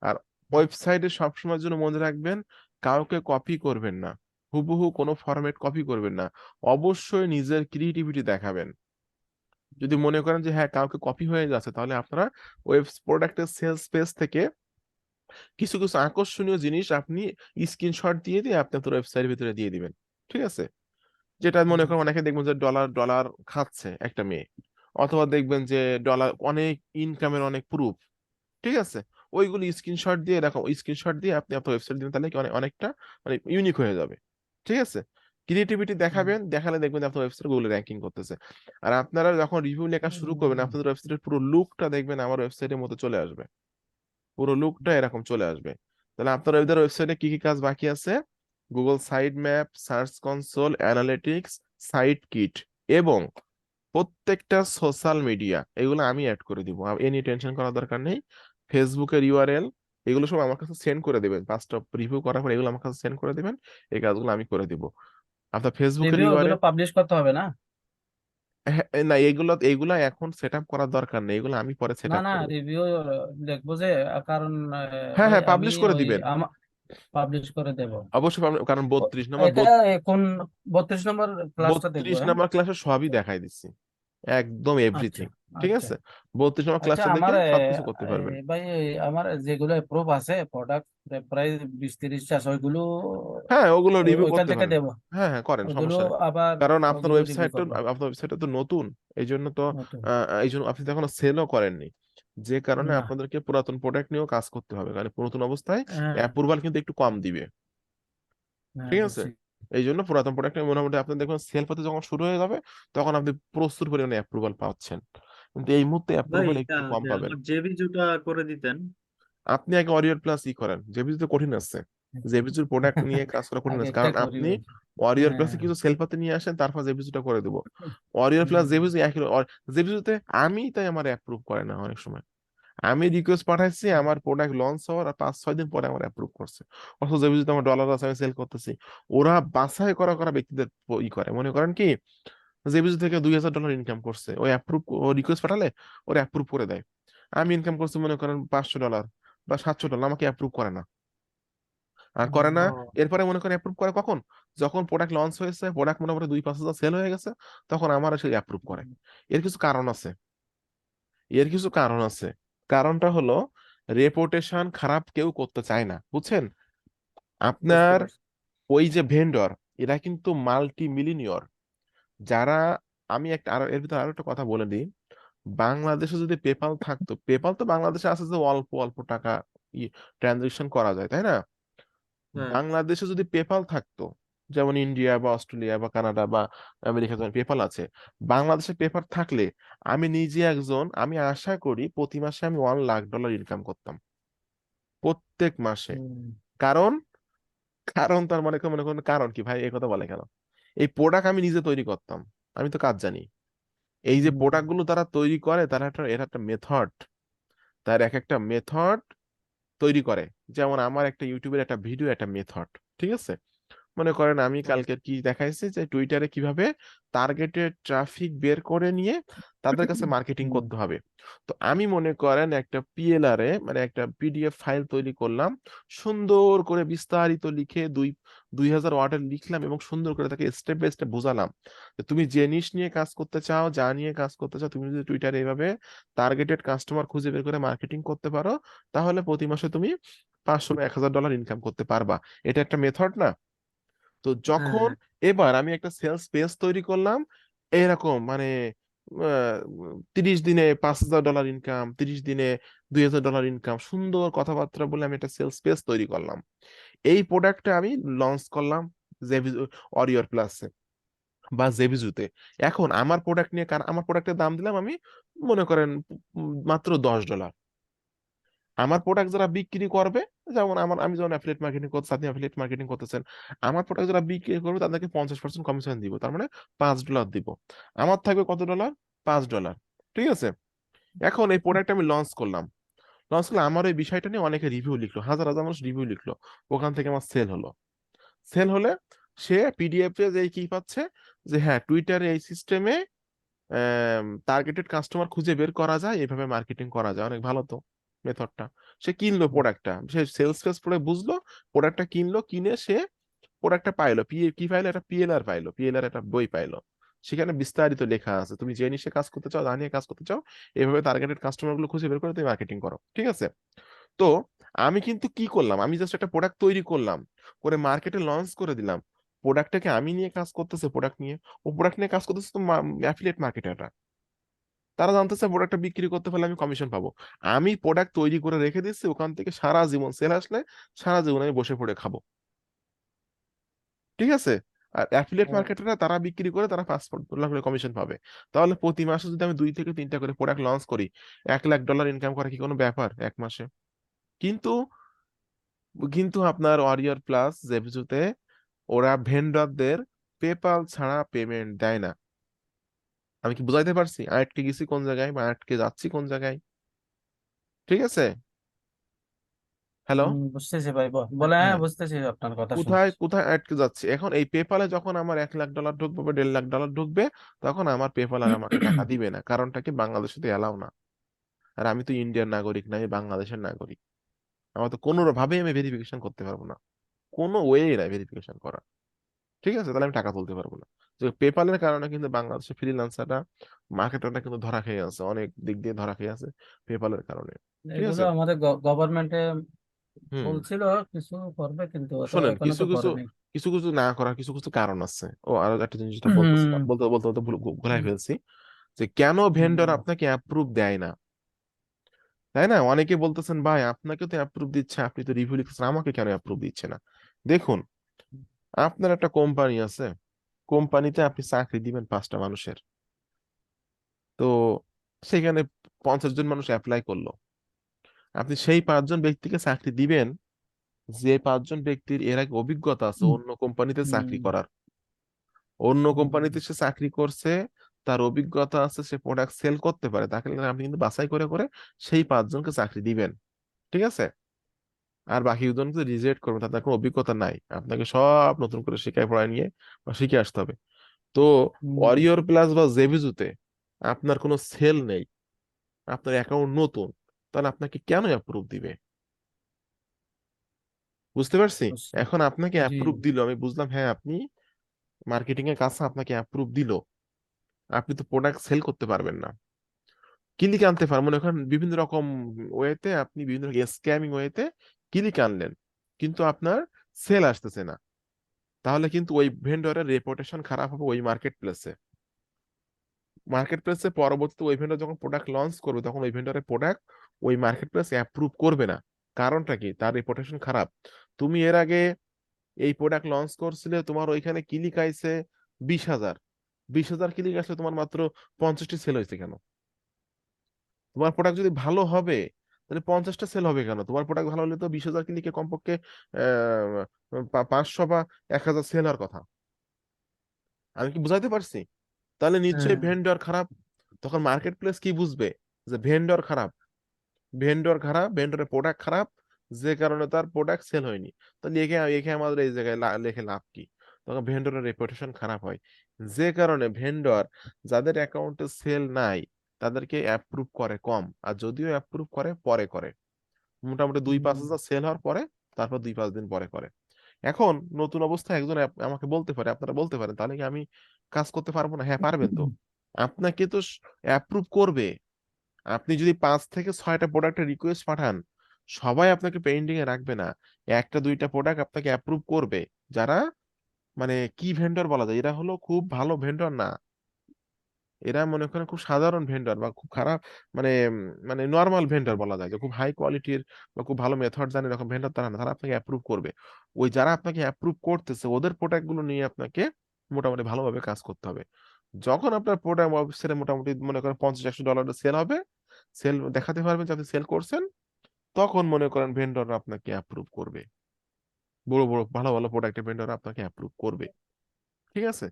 আর ওয়েবসাইটে সবসময়ের জন্য মনে রাখবেন, কাউকে কপি করবেন না, হুবহু কোনো ফরম্যাট কপি করবেন না, অবশ্যই নিজের ক্রিয়েটিভিটি দেখাবেন। যদি মনে করেন যে হ্যাঁ কাউকে কপি হয়ে যাচ্ছে, তাহলে আপনারা ওয়েব প্রোডাক্টের সেলস পেজ থেকে কিছু কিছু আকর্ষণীয় জিনিস আপনি স্ক্রিনশট দিয়ে দিয়ে আপনি আপনার ওয়েবসাইটের ভিতরে দিয়ে দিবেন, ঠিক আছে? যেটা মনে করেন অনেকে দেখবেন যে ডলার ডলার খাচ্ছে একটা মেয়ে, অথবা দেখবেন যে ডলার অনেক ইনকামের অনেক প্রুফ, ঠিক আছে? ওইগুলো স্ক্রিনশট দিয়ে, এরকম স্ক্রিনশট দিয়ে আপনি আপনার ওয়েবসাইট দিবেন, তাহলে কি অনেকটা মানে ইউনিক হয়ে যাবে, ঠিক আছে? ক্রিয়েটিভিটি দেখাবেন, দেখালে দেখবেন যে আপনার ওয়েবসাইট গুগলে র্যাঙ্কিং করতেছে। আর আপনারা যখন রিভিউ লেখা শুরু করবেন, হুম আপনাদের ওয়েবসাইটের পুরো লুকটা দেখবেন আমার ওয়েবসাইটের মতো চলে আসবে, পুরো লুকটা এরকম চলে আসবে। তাহলে আপনার ওদের ওয়েবসাইটে কি কি কাজ বাকি আছে, Google site map, search console, analytics, site kit, এবং প্রত্যেকটা সোশ্যাল মিডিয়া, এগুলো আমি অ্যাড করে দিব, এনি টেনশন করার দরকার নেই। ফেসবুকের ইউআরএল, এগুলো সব আমার কাছে সেন্ড করে দেবেন, 5টা রিভিউ করার পর এগুলো আমার কাছে সেন্ড করে দেবেন, এই কাজগুলো আমি করে দিব। আপনার ফেসবুকের রিভিউ ওগুলো ইউআরএল, পাবলিশ করতে হবে না? না এগুলো এগুলা এখন সেট আপ করার দরকার নেই, এগুলো আমি পরে সেট না আপ না, করবো। রিভিউ দেখবো যে, কারণ হ্যাঁ ভাই হ্যাঁ, আমি পাবলিশ করে ওই দিবেন, পাবলিশ করে দেব। অবশ্যই কারণ ও- 32 নম্বর, এটা কোন 32 নম্বর ক্লাসটা দেখবো? 32 হ্যাঁ, নাম্বার ক্লাসে সবই দেখাই দিচ্ছি, একদম আচ্ছা এভরিথিং, ঠিক আচ্ছা আছে? 32 নম্বর আচ্ছা। ক্লাসটা দেখে আমার সবকিছু করতে পারবেন। ভাই আমার যেগুলো প্রুফ আছে প্রোডাক্ট, প্রায় 20-30টা আছে, ওইগুলো হ্যাঁ ওগুলো রিভিউ ওইখান করতে থেকে পারেন, দেব। হ্যাঁ হ্যাঁ করেন, ওইগুলো সমস্যা নেই। আবার কারণ আপনার ওইগুলো রিভিউ ওয়েবসাইটটা, করবো তো নতুন, এই জন্য তো নতুন। এই জন্য আপনি তো এখনো সেলও করেননি, যে কারণে না, আপনাদেরকে পুরাতন প্রোডাক্ট নিয়েও কাজ করতে হবে, কারণ নতুন অবস্থায় হ্যাঁ অ্যাপ্রুভাল কিন্তু একটু কম দিবে, হ্যাঁ ঠিক আছে? বুঝছি। এই জন্য পুরাতন প্রোডাক্ট মোটামুটি আপনি দেখবেন সেল হতে যখন শুরু হয়ে যাবে, তখন আপনি প্রচুর পরিমাণে অ্যাপ্রুভাল পাচ্ছেন, কিন্তু এই মুহূর্তে ভাই, অ্যাপ্রুভাল এটা একটু কম যে পাবেন। আমার যে ভিডিওটা করে দিতেন। আপনি আগে অরিয়র প্লাস করেন, যে তো কঠিন আছে। জেপিজুর প্রোডাক্ট নিয়ে কাজ করা কঠিন আগে আছে, একটা কারণ করি আপনি ভাই। ওয়ারিয়র হ্যাঁ। প্লাসে কিছু সেল পাতে নিয়ে আসেন, তারপর জেপিজুটা করে দেবো। ওয়ারিয়র প্লাস হুম, জেপিজু একই জেপিজুতে আমি তাই আমার অ্যাপ্রুভ করে না অনেক সময়। আমি রিকোয়েস্ট পাঠাইছি, আমার প্রোডাক্ট লঞ্চ হওয়ার আর 5-6 দিন পরে আমার অ্যাপ্রুভ করছে। অথচ জেপিজুতে আমার ডলার আছে, আমি সেল করতেছি। ওরা বাছাই করা করা ব্যক্তিদের করে, মনে করেন কি জেপিজু থেকে $2000 ইনকাম করছে, ওই অ্যাপ্রুভ, ও রিকোয়েস্ট পাঠালে ওরা অ্যাপ্রুভ করে দেয়। আমি ইনকাম করছি মনে করেন $500 বা $700, আমাকে অ্যাপ্রুভ করে না। আর করে না, ও এরপরে মনে করেন অ্যাপ্রুভ করে কখন, যখন প্রোডাক্ট লঞ্চ হয়েছে, প্রোডাক্ট মোটামুটি 2-5 হাজার সেল হয়ে গেছে, তখন আমার সেই অ্যাপ্রুভ করে। এর কিছু কারণ আছে, এর কিছু কারণ আছে। কারণটা হলো রেপুটেশন খারাপ কেউ করতে চায় না, বুঝছেন? বুঝতে আপনার পারছি। ওই যে ভেন্ডর, এরা কিন্তু মাল্টি মিলিনিয়র যারা, আমি একটা আরো এর ভিতরে আরো একটা কথা বলে দিই। বাংলাদেশে যদি পেপাল থাকতো, পেপাল তো বাংলাদেশে আছে যে অল্প অল্প টাকা ট্রানজেকশন করা যায়, তাই না? হ্যাঁ বাংলাদেশে যদি পেপাল থাকতো, যেমন ইন্ডিয়া বা অস্ট্রেলিয়া বা কানাডা বা আমেরিকা যেমন পেপাল আছে, বাংলাদেশে পেপার থাকলে আমি নিজে একজন, আমি আশা করি প্রতি মাসে আমি $1 লাখ ইনকাম করতাম প্রত্যেক মাসে। হুম, কারণ, কারণ তার মানে মনে করেন কারণ কি ভাই, এই কথা বলে কেন? এই প্রোডাক্ট আমি নিজে তৈরি করতাম, আমি তো কাজ জানি। এই যে হুম, প্রোডাক্ট গুলো তারা তৈরি করে, তারা একটা, এর একটা মেথড, তার এক একটা মেথড তৈরি করে। যেমন আমার একটা ইউটিউবের একটা ভিডিও, একটা মেথড, ঠিক আছে? মনে করেন আমি হ্যাঁ কালকে কি দেখাইছি যে টুইটারে কিভাবে টার্গেটেড ট্রাফিক বের করে নিয়ে তাদের কাছে মার্কেটিং হুম, করতে হবে। তো আমি মনে করেন একটা পিএলআর এ, মানে একটা পিডিএফ ফাইল তৈরি করলাম, সুন্দর করে বিস্তারিত লিখে 2000 ওয়ার্ডের লিখলাম, এবং সুন্দর করে তাকে স্টেপ বাই স্টেপ বোঝালাম যে তুমি যে জিনিস নিয়ে কাজ করতে চাও, যা নিয়ে কাজ করতে চাও, তুমি যদি টুইটারে এইভাবে টার্গেটেড কাস্টমার খুঁজে বের করে মার্কেটিং করতে পারো, তাহলে প্রতি মাসে তুমি 500 বা $1000 ইনকাম করতে পারবা। এটা একটা মেথড না? তো হ্যাঁ যখন হ্যাঁ এবার আমি একটা সেলস পেজ তৈরি করলাম, এরকম মানে 30 দিনে $5000 ইনকাম, 30 দিনে $2000 ইনকাম, সুন্দর কথাবার্তা বলে আমি একটা সেলস পেজ তৈরি করলাম। এই প্রোডাক্টটা আমি লঞ্চ করলাম জেভিজু, অরিয়র প্লাসে বা জেভিজুতে। এখন আমার প্রোডাক্ট নিয়ে, কারণ আমার প্রোডাক্টের দাম দিলাম আমি, মনে করেন মাত্র $10। আমার প্রোডাক্ট যারা বিক্রি করবে, যেমন আমি যখন অ্যাফিলিয়েট মার্কেটিং করতেছি, আপনি অ্যাফিলিয়েট মার্কেটিং করতেছেন, আমার প্রোডাক্ট যারা বিক্রি করবে তাদেরকে 50% কমিশন দিব, তার মানে $5 দিব। আমার থাকবে কত ডলার? $5। ঠিক আছে? এখন এই প্রোডাক্ট আমি লঞ্চ করলাম, লঞ্চ করলে আমার এই বিষয়টা নিয়ে অনেকে রিভিউ লিখলো, হাজার হাজার মানুষ রিভিউ লিখলো, ওখান থেকে আমার সেল হলো। সেল হলে সে পিডিএফ এ যে কি পাচ্ছে, যে হ্যাঁ টুইটারে এই সিস্টেমে টার্গেটেড কাস্টমার খুঁজে বের করা যায়, এভাবে মার্কেটিং করা যায়, অনেক ভালো তো মেথডটা। সে কিনলো প্রোডাক্টটা, সে সেলস ফেস পড়ে বুঝলো, প্রোডাক্টটা কিনলো, কিনে সে প্রোডাক্টটা পাইলো, কি পাইলো, একটা পিএলআর পাইলো, পিএলআর একটা বই পাইলো। সেখানে বিস্তারিত লেখা আছে তুমি যে নিশে কাজ করতে চাও, যা নিয়ে কাজ করতে চাও, এভাবে টার্গেটেড কাস্টমার গুলো খুঁজে বের করে তুমি মার্কেটিং করো, ঠিক আছে? তো আমি কিন্তু কি করলাম, আমি জাস্ট একটা প্রোডাক্ট তৈরি করলাম, করে মার্কেটে লঞ্চ করে দিলাম। প্রোডাক্টটাকে আমি নিয়ে কাজ করতেছে, প্রোডাক্ট নিয়ে, ও প্রোডাক্ট নিয়ে কাজ করতেছে তো অ্যাফিলিয়েট মার্কেটাররা, তারা জানতেছে প্রোডাক্টটা বিক্রি করতে পারলে আমি কমিশন পাবো। আমি প্রোডাক্ট তৈরি করে রেখে দিচ্ছি, ওখান থেকে সারা জীবন সেল আসলে সারা জীবন আমি বসে পড়ে খাবো, ঠিক আছে? আর অ্যাফিলিয়েট হ্যাঁ, মার্কেটাররা তারা বিক্রি করে তারা $5 করে কমিশন পাবে। তাহলে প্রতি মাসে যদি আমি 2 থেকে 3টা করে প্রোডাক্ট লঞ্চ করি, $1 লাখ ইনকাম করা কি কোনো ব্যাপার এক মাসে? কিন্তু, আপনার ওয়ারিয়র প্লাস জেপজুতে ওরা ভেন্ডরদের পেপাল ছাড়া পেমেন্ট দেয় না। আমি কি বুঝাইতে পারছি আটকে গেছি কোন জায়গায় বা আটকে যাচ্ছি কোন জায়গায়? ঠিক আছে? হ্যালো? বুঝতেছি ভাই, বলে, হ্যাঁ হ্যাঁ, বুঝতেছি, আপনার কথা কোথায় শুনতেছি। কোথায় আটকে যাচ্ছে? এখন এই পেপালে যখন আমার $1 লাখ ঢুকবে বা $1.5 লাখ ঢুকবে, তখন আমার পেপাল আর আমাকে টাকা দিবে না। কারণটা কি, বাংলাদেশে তো এলাও না। আর আমি তো ইন্ডিয়ার নাগরিক না, আমি বাংলাদেশের নাগরিক। আমার তো কোনো ভাবেই আমি ভেরিফিকেশন করতে পারবো না, কোনো ওয়ে নাই ভেরিফিকেশন করা। ঠিক আছে? তাহলে আমি টাকা তুলতে পারবো না। তো পেপালের কারণে কিন্তু বাংলাদেশের ফ্রিল্যান্সাররা, মার্কেটাররা কিন্তু ধরা খেয়ে আছে, অনেক দিক দিয়ে ধরা খেয়ে আছে পেপালের কারণে। ঠিক এগুলো আছে? আমাদের গভর্নমেন্টে হুম। বলছিল কিছু করবে, কিন্তু তো শোনেন, এখনো কিছু তো কিছু করেনি। কিছু কিছু না করার কিছু কিছু কারণ আছে। ও আরো একটা জিনিস যেটা বলতেছিলাম, হুম, বলতে বলতে বলতে ভুলাই ফেলছি, যে কেন ভেন্ডর হুম, আপনাকে অ্যাপ্রুভ দেয় না, তাই না? অনেকে বলতেছেন ভাই আপনাকে তো অ্যাপ্রুভ দিচ্ছে, আপনি তো রিভিউ লিখতেছেন, আমাকে কেন অ্যাপ্রুভ দিচ্ছে না? দেখুন, আপনার একটা কোম্পানি আছে, কোম্পানিতে আপনি চাকরি দিবেন 5টা মানুষের, তো সেখানে 50 জন মানুষ অ্যাপ্লাই করলো, আপনি সেই 5 জন ব্যক্তিকে চাকরি দিবেন, যে 5 জন ব্যক্তির এর আগে অভিজ্ঞতা আছে হুম অন্য কোম্পানিতে চাকরি হুম করার, অন্য কোম্পানিতে হুম, সে চাকরি করছে, তার অভিজ্ঞতা আছে, সে প্রোডাক্ট সেল করতে পারে, তাকে আপনি কিন্তু বাছাই করে করে সেই 5 জনকে চাকরি দিবেন। ঠিক আছে? আর বাকি দুজনকে রিজেক্ট করবেন, তাদের কোনো অভিজ্ঞতা নাই, আপনাকে সব নতুন করে শিখায় পড়ায় নিয়ে বা শিখে আসতে হবে। তো হুম, ওয়ারিয়র প্লাস বা জেভিজুতে আপনার কোনো সেল নেই, আপনার অ্যাকাউন্ট নতুন, তাহলে আপনাকে কেন অ্যাপ্রুভ দিবে? বুঝতে পারছি। বুঝছি। এখন আপনাকে জি। অ্যাপ্রুভ দিল, আমি বুঝলাম হ্যাঁ আপনি মার্কেটিং এর কাছে আপনাকে অ্যাপ্রুভ দিল, আপনি তো প্রোডাক্ট সেল করতে পারবেন না, ক্লিক আনতে পারবেন, মনে করেন বিভিন্ন রকম ওয়েতে আপনি বিভিন্ন স্ক্যামিং ওয়েতে ক্লিক আনলেন, কিন্তু আপনার সেল আসতেছে না, তাহলে কিন্তু ওই ভেন্ডরের রেপুটেশন খারাপ হবে ওই মার্কেট প্লেসে। মার্কেট প্লেসে পরবর্তীতে ওই ভেন্ডর যখন প্রোডাক্ট লঞ্চ করবে, তখন ওই ভেন্ডরের প্রোডাক্ট ওই মার্কেট প্লেস অ্যাপ্রুভ করবে না। কারণটা কি? তার রেপুটেশন খারাপ। তুমি এর আগে এই প্রোডাক্ট লঞ্চ করছিলে, তোমার ওইখানে ক্লিক আইছে 20,000, 20,000 ক্লিক আসলে তোমার মাত্র 50টি সেল হয়েছে কেন? তোমার প্রোডাক্ট যদি ভালো হবে তাহলে 50টা সেল হবে কেন? তোমার প্রোডাক্ট ভালো হলে তো 20,000 ক্লিকে কমপক্ষে 500 বা 1,000 সেল হওয়ার কথা। আমি কি বুঝাইতে পারছি? তাহলে নিশ্চয়ই হ্যাঁ ভেন্ডর খারাপ। তখন মার্কেট প্লেস কি বুঝবে? যে ভেন্ডর খারাপ, ভেন্ডর খারাপ, ভেন্ডরের প্রোডাক্ট খারাপ, যে কারণে তার প্রোডাক্ট সেল হয়নি। তো লিখে লিখে আমাদের এই জায়গায় লিখে লাভ কি? তখন ভেন্ডরের রেপুটেশন খারাপ হয়, যে কারণে ভেন্ডর যাদের অ্যাকাউন্টে সেল নাই তাদেরকে অ্যাপ্রুভ করে কম, আর যদিও অ্যাপ্রুভ করে পরে করে, মোটামুটি 2-5 হাজার সেল হওয়ার পরে, তারপর 2-5 দিন পরে করে। এখন নতুন অবস্থায় একজন আমাকে বলতে পারে, আপনারা বলতে পারেন তাহলে কি আমি কাজ করতে পারবো না? হ্যাঁ পারবেন তো। আপনাকে তো অ্যাপ্রুভ করবে। আপনি যদি 5 থেকে 6টা প্রোডাক্টের রিকোয়েস্ট পাঠান, সবাই আপনাকে পেন্ডিং এ রাখবে না, 1টা 2টা প্রোডাক্ট আপনাকে অ্যাপ্রুভ করবে, যারা মানে কি ভেন্ডর বলা যায়, এরা হলো খুব ভালো ভেন্ডর না, এরা মনে করেন খুব সাধারণ ভেন্ডর বা খুব খারাপ, মানে মানে নর্মাল ভেন্ডর বলা যায়, যে খুব হাই কোয়ালিটির বা খুব ভালো মেথড জানে এরকম ভেন্ডর তারা না, তারা আপনাকে অ্যাপ্রুভ করবে। ওই যারা আপনাকে অ্যাপ্রুভ করতেছে ওদের প্রোডাক্ট গুলো নিয়ে আপনাকে মোটামুটি ভালোভাবে কাজ করতে হবে। যখন আপনার প্রোডাক্ট ওয়েবসাইটে মোটামুটি মনে করেন $50-100 সেল হবে, সেল দেখাতে পারবেন যে আপনি সেল করছেন, তখন মনে করেন ভেন্ডররা আপনাকে অ্যাপ্রুভ করবে, বড় বড় ভালো ভালো প্রোডাক্টের ভেন্ডররা আপনাকে অ্যাপ্রুভ করবে। ঠিক আছে?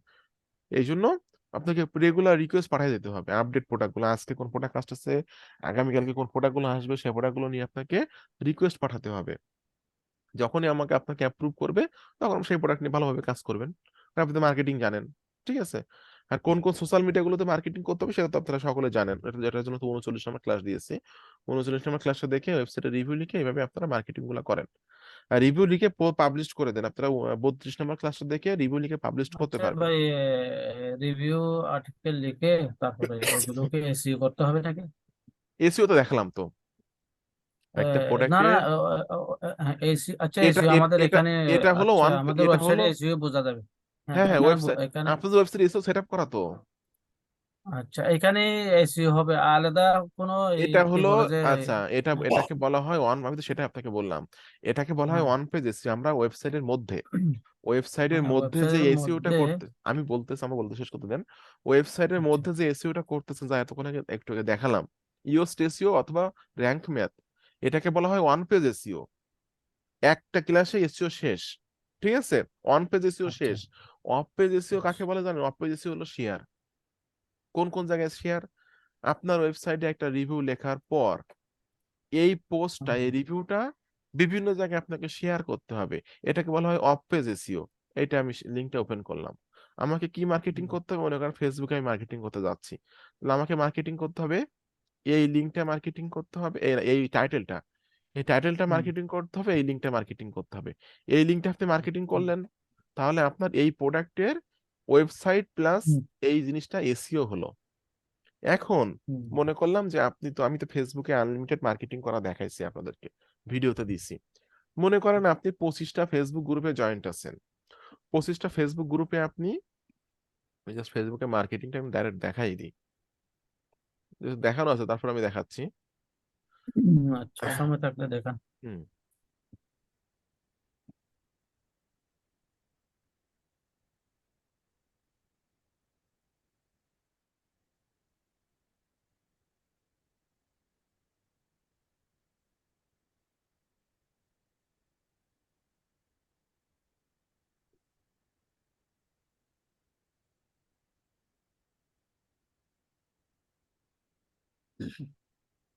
এই জন্য আপনাকে রেগুলার রিকোয়েস্ট পাঠিয়ে দিতে হবে, আপডেট প্রোডাক্টগুলো, আজকে কোন প্রোডাক্ট আসতেছে, আগামীকালকে কোন প্রোডাক্টগুলো আসবে, সেই প্রোডাক্টগুলো নিয়ে আপনাকে রিকোয়েস্ট পাঠাতে হবে। যখনই আমাকে আপনাকে অ্যাপ্রুভ করবে, তখন সেই প্রোডাক্ট নিয়ে ভালোভাবে কাজ করবেন। আর আপনি তো মার্কেটিং জানেন, ঠিক আছে? আর কোন কোন সোশ্যাল মিডিয়াগুলোতে মার্কেটিং করতে হবে সেটা তো আপনারা সকলে জানেন, এটার জন্য তো 39 নম্বর ক্লাস দিয়েছি। 39 নম্বর ক্লাসটা দেখে ওয়েবসাইটে রিভিউ লিখে এইভাবে আপনারা মার্কেটিং গুলো করেন, আর রিভিউ লিখে পাবলিশ করে দেন। আপনারা 32 নম্বর ক্লাসটা দেখে রিভিউ লিখে পাবলিশ করতে আচ্ছা পারবেন। ভাই, রিভিউ আর্টিকেল লিখে তারপরে ওইগুলোকে এসইও করতে হবে নাকি? এসিও তো দেখালাম তো, একটা না না, প্রোডাক্টের, এসিও, আচ্ছা এটা এসইও আমাদের এটা এখানে। এটা হলো আচ্ছা আমাদের এটা হলো, ওয়েবসাইটে এসইও বোঝা যাবে। হ্যাঁ হ্যাঁ হ্যাঁ এখানে ওয়েবসাইট, এখানে। আপনাদের ওয়েবসাইট এসিও সেট আপ করা তো। আচ্ছা এখানে এসইও হবে আলাদা কোনো এই এটা কি হলো, বলে যে। আচ্ছা এটাকে বলা হয় ওয়ান, আমি তো সেটা আপনাকে বললাম, এটাকে বলা হয় হ্যাঁ ওয়ান পেজ এসিও। আমরা ওয়েবসাইটের মধ্যে, ওয়েবসাইটের হ্যাঁ, মধ্যে যে ওয়েবসাইটের এসিওটা মধ্যে। করতে, আমি বলতেছি, আমার বলতে শেষ করতে দেন। ওয়েবসাইটের আচ্ছা মধ্যে যে এসিওটা করতেছেন, যা এতক্ষণ আগে একটু আগে দেখালাম, ইওস্ট এসিও অথবা র্যাঙ্ক ম্যাথ, এটাকে বলা হয় ওয়ান পেজ এসিও। একটা ক্লাসে এসইও শেষ, ঠিক আছে? অন পেজ এসইও আচ্ছা শেষ। অফ পেজ এসইও কাকে বলে জানেন? অফ পেজ এসইও হলো শেয়ার। কোন কোন জায়গায় শেয়ার? আপনার ওয়েবসাইটে একটা রিভিউ লেখার পর এই পোস্টটা, হুম, এই রিভিউটা বিভিন্ন জায়গায় আপনাকে শেয়ার করতে হবে, এটাকে বলা হয় অফ পেজ এসইও। এটা আমি লিঙ্কটা ওপেন করলাম, আমাকে কি মার্কেটিং হুম, করতে হবে? মনে করেন ফেসবুকে আমি মার্কেটিং করতে যাচ্ছি, তাহলে আমাকে মার্কেটিং করতে হবে, এই লিঙ্কটা মার্কেটিং করতে হবে, এই টাইটেলটা, এই টাইটেলটা হুম, মার্কেটিং করতে হবে, এই লিঙ্কটা মার্কেটিং করতে হবে। এই লিঙ্কটা আপনি মার্কেটিং হুম, করলেন, তাহলে আপনার এই প্রোডাক্টের ওয়েবসাইট প্লাস হুম, এই জিনিসটা এসইও হলো। এখন হুম, মনে করলাম যে আপনি তো, আমি তো ফেসবুকে আনলিমিটেড মার্কেটিং করা দেখাইছি আপনাদেরকে, ভিডিওতে দিছি। মনে করেন আপনি 25টা ফেসবুক গ্রুপে জয়েন্ট আছেন, 25টা ফেসবুক গ্রুপে আপনি, জাস্ট ফেসবুকে মার্কেটিংটা আমি ডাইরেক্ট দেখাই দিই, Just দেখানো আছে তারপর আমি দেখাচ্ছি। আচ্ছা সময় থাকলে দেখান। হুম।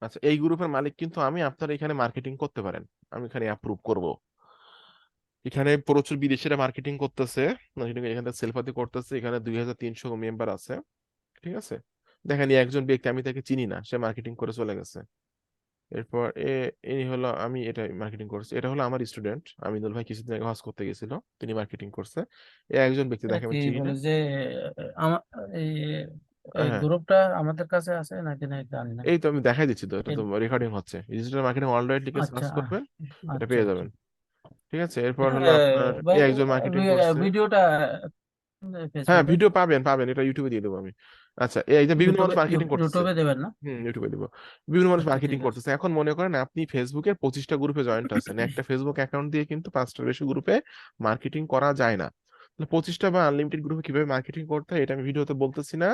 আচ্ছা, এই গ্রুপের মালিক কিন্তু আমি, আপনারা এখানে মার্কেটিং করতে পারেন, আমি এখানে অ্যাপ্রুভ করব। এখানে প্রচুর বিদেশিরা মার্কেটিং করতেছে, এখানে সেলফাতি করতেছে, এখানে 2300 মেম্বার আছে। ঠিক আছে, দেখেন এই একজন ব্যক্তি, আমি তাকে চিনি না, সে মার্কেটিং করে চলে গেছে। এরপর এই হলো, আমি এটা মার্কেটিং করছি, এটা হলো আমার স্টুডেন্ট আমিনুল ভাই, কিছুদিন আগে হজ করতে গেছিল, তিনি মার্কেটিং করছে। একজন ব্যক্তি, এটা দেখে কি আমি চিনি না। বলে যে আমার এই এই হ্যাঁ, গ্রুপটা আমাদের কাছে আছে নাকি না জানি না। এই তো আমি দেখাই দিচ্ছি, তো এটা তো এ- রেকর্ডিং হচ্ছে, ডিজিটাল মার্কেটিং ওয়ার্ল্ড ওয়াইড লিখে আচ্ছা সার্চ করবেন, এটা আচ্ছা পেয়ে আচ্ছা। যাবেন। ঠিক আছে, এরপর এটা হলো আপনার ভাই এই একজন মার্কেটিং করছে। ভিডিওটা হ্যাঁ, ফেসবুকে ভিডিও পাবেন পাবেন, এটা ইউটিউবে দিয়ে দেবো আমি। আচ্ছা, এই যে বিভিন্ন মানুষ ইউটিউবে মার্কেটিং করতেছে। ইউটিউবে দেবেন না? ইউটিউবে দিব। বিভিন্ন মানুষ আচ্ছা মার্কেটিং ঠিক আছে। করতেছে, এখন মনে করেন আপনি ফেসবুকের 25টা গ্রুপে জয়েন্ট আছেন, একটা ফেসবুক অ্যাকাউন্ট দিয়ে কিন্তু 5টার বেশি গ্রুপে মার্কেটিং করা যায় না। তাহলে 25টা বা আনলিমিটেড গ্রুপে কিভাবে মার্কেটিং করতে হয় এটা আমি ভিডিওতে বলতেছি না,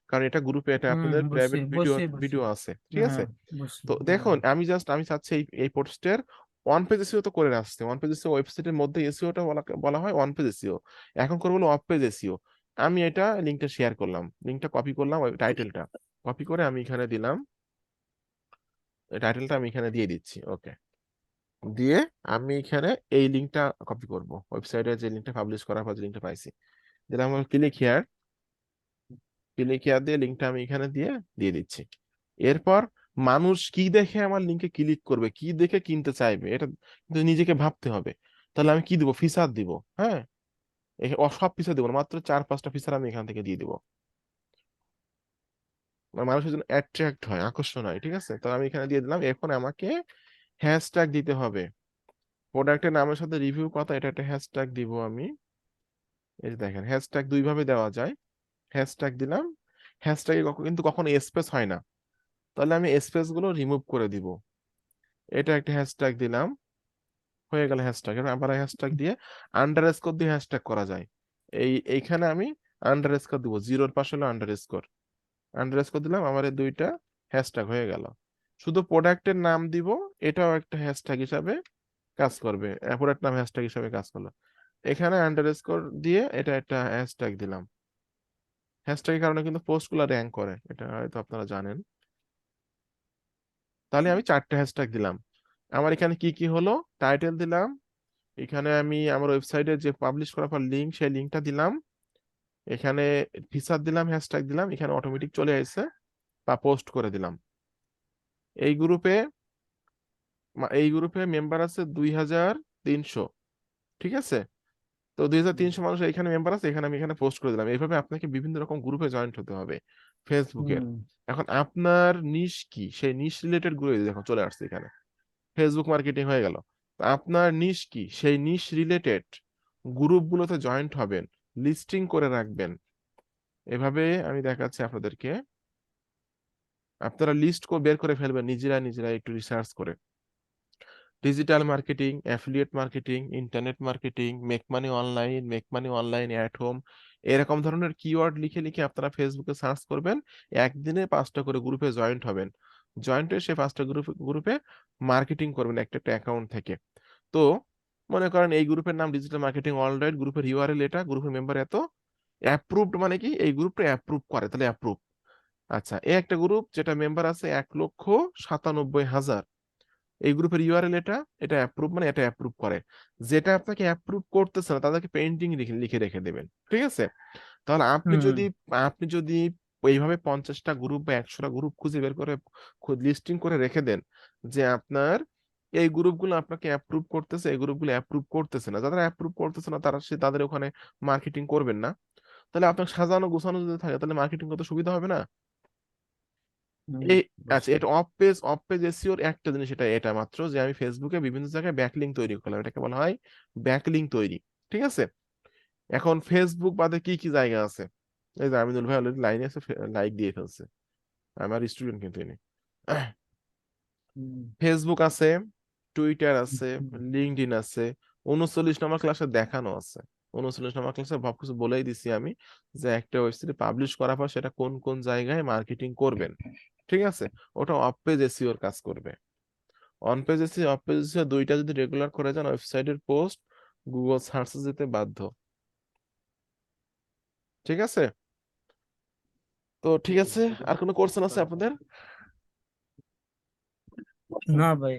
কারণ এটা গ্রুপে, এটা আপনাদের বুঝছি প্রাইভেট ভিডিও বুঝছি বুঝছি। ভিডিও আছে। ঠিক আছে, হ্যাঁ বুঝছি। তো দেখুন, আমি চাচ্ছি এই পোস্টের ওয়ান পেজ এসিও তো করে আসছে, ওয়ান পেজ এসিও ওয়েবসাইটের মধ্যে এসিওটা বলা বলা হয় ওয়ান পেজ এসিও, এখন করবো হলো অফ পেজ এসিও। আমি এটা লিঙ্কটা শেয়ার করলাম, লিঙ্কটা কপি করলাম, ওই টাইটেলটা কপি করে আমি এখানে দিলাম, টাইটেলটা আমি এখানে দিয়ে দিচ্ছি, ওকে। দিয়ে আমি এখানে এই লিঙ্কটা কপি করব, ওয়েবসাইটে যে লিঙ্কটা পাবলিশ করার পর যে লিঙ্কটা পাইছি, দিলাম ক্লিক হিয়ার, ক্লিক হিয়ার দিয়ে লিঙ্কটা আমি এখানে দিয়ে দিয়ে দিচ্ছি। এরপর মানুষ কি দেখে আমার লিঙ্কে ক্লিক করবে, কি দেখে কিনতে চাইবে, এটা কিন্তু নিজেকে ভাবতে হবে। তাহলে আমি কি দিব, ফিচার দিব। হ্যাঁ, সব ফিচার দিব না, মাত্র 4-5টা ফিচার আমি এখান থেকে দিয়ে দিব, মানে মানুষের জন্য অ্যাট্রাক্ট হয়, আকর্ষণ হয়। ঠিক আছে, তো আমি এখানে দিয়ে দিলাম। এখন আমাকে হ্যাশট্যাগ দিতে হবে, প্রোডাক্টের নামের সাথে রিভিউ কথা, এটা একটা হ্যাশট্যাগ দিব আমি। এই যে দেখেন, হ্যাশট্যাগ দুইভাবে দেওয়া যায়, হ্যাশট্যাগ দিলাম। হ্যাশট্যাগে কিন্তু কখনো স্পেস হয় না, তাহলে আমি স্পেস গুলো রিমুভ করে দিব। এটা একটা হ্যাশট্যাগ দিলাম, হয়ে গেল হ্যাশট্যাগ। এবার আবার হ্যাশট্যাগ দিয়ে আন্ডারস্কোর দিয়ে হ্যাশট্যাগ করা যায়। এইখানে আমি আন্ডারস্কোর দিব, জিরোর পাশে হলো আন্ডারস্কোর, আন্ডারস্কোর দিলাম, আমার এই দুইটা হ্যাশট্যাগ হয়ে গেল। শুধু প্রোডাক্টের নাম দিব, এটাও একটা হ্যাশট্যাগ হিসাবে কাজ করবে, প্রোডাক্ট নাম হ্যাশট্যাগ হিসাবে কাজ করলো। এখানে আন্ডারস্কোর দিয়ে এটা একটা হ্যাশট্যাগ দিলাম, হ্যাশট্যাগের কারণে কিন্তু পোস্টগুলো র্যাঙ্ক করে, এটা হয়তো আপনারা জানেন। তাহলে আমি 4টে হ্যাশট্যাগ দিলাম। আমার এখানে কি কি হলো, টাইটেল দিলাম, এখানে আমি আমার ওয়েবসাইটে যে পাবলিশ করার পর লিঙ্ক, সেই লিঙ্কটা দিলাম, এখানে ফিচার দিলাম, হ্যাশট্যাগ দিলাম, এখানে অটোমেটিক চলে আসছে, বা পোস্ট করে দিলাম। এই গ্রুপে এই গ্রুপে মেম্বার আছে 2300। ঠিক আছে, তো 2300 মানুষ এখানে মেম্বার আছে, এখানে আমি এখানে পোস্ট করে দিলাম। এইভাবে আপনাকে বিভিন্ন রকম গ্রুপে জয়েন্ট হতে হবে ফেসবুকের। হুম এখন আপনার নিশ কি, সেই নিশ রিলেটেড গ্রুপে দেখুন চলে আসছে এখানে, ফেসবুক মার্কেটিং হয়ে গেল। তো আপনার নিশ কি, সেই নিশ রিলেটেড গ্রুপগুলোতে জয়েন্ট হবেন, লিস্টিং করে রাখবেন। এভাবে আমি দেখাচ্ছি আপনাদেরকে, আপনারা লিস্ট বের করে ফেলবেন নিজেরা নিজেরা একটু রিসার্চ করে। Digital marketing, affiliate marketing, internet marketing, make money online, at home, এরকম ধরনের কিওয়ার্ড লিখে লিখে আপনারা ফেসবুকে সার্চ করবেন। একদিনে 5টা করে গ্রুপে জয়েন্ট হবেন, জয়েন্ট হয়ে সেই 5টা গ্রুপে মার্কেটিং করবেন একটা একটা অ্যাকাউন্ট থেকে। তো মনে করেন এই গ্রুপের নাম ডিজিটাল মার্কেটিং অলরাইট, গ্রুপের ইউআরএল এটা, গ্রুপের মেম্বার এত, অ্যাপ্রুভড মানে কি, এই গ্রুপটা অ্যাপ্রুভ করে, তাহলে অ্যাপ্রুভ। আচ্ছা, এই একটা গ্রুপ যেটা মেম্বার আছে 1,97,000, এই গ্রুপের ইউআরএল এটা, এটা অ্যাপ্রুভ মানে এটা অ্যাপ্রুভ করে। যেটা আপনাকে অ্যাপ্রুভ করতেছে না তাদেরকে পেন্ডিং লিখে লিখে রেখে দেবেন। ঠিক আছে, তাহলে হুম আপনি যদি এইভাবে 50টা গ্রুপ বা 100টা গ্রুপ খুঁজে বের করে লিস্টিং করে রেখে দেন, যে আপনার এই গ্রুপগুলো আপনাকে অ্যাপ্রুভ করতেছে, এই গ্রুপগুলো অ্যাপ্রুভ করতেছে না, যারা অ্যাপ্রুভ করতেছে না তারা তাদের ওখানে মার্কেটিং করবেন না, তাহলে আপনার সাজানো গোছানো যদি থাকে তাহলে মার্কেটিং করতে সুবিধা হবে না। হুম এই আচ্ছা, বুঝছি। এটা অফ পেজ এসইওর একটা জিনিস, এটা মাত্র যে আমি ফেসবুকে বিভিন্ন জায়গায় ব্যাকলিংক তৈরি করলাম, এটাকে বলা হয় ব্যাকলিংক তৈরি। ঠিক আছে, এখন ফেসবুক বাদে কি কি জায়গা আছে, এই যে আমিনুল ভাই অলরেডি লাইনে আছে, লাইক দিয়ে ফেলছে, আমার স্টুডেন্ট কিন্তু ইনি। হুম ফেসবুক আছে, টুইটার আছে, হুম, লিঙ্কডইন আছে, 39 নম্বর ক্লাসে দেখানো আছে। 39 নম্বর ক্লাসে সব কিছু বলেই দিছি আমি, যে একটা ওয়েবসাইট পাবলিশ করার পর সেটা কোন কোন জায়গায় মার্কেটিং করবেন। ঠিক আছে, ওটা অফ পেজ এসইওর কাজ করবে। On page SEO of page SEO দুইটা যদি রেগুলার করে যান, ওয়েবসাইটের পোস্ট গুগল সার্চে যেতে বাধ্য। ঠিক আছে, তো ঠিক আছে, আর কোনো কোশ্চেন আছে আপনাদের? না ভাই,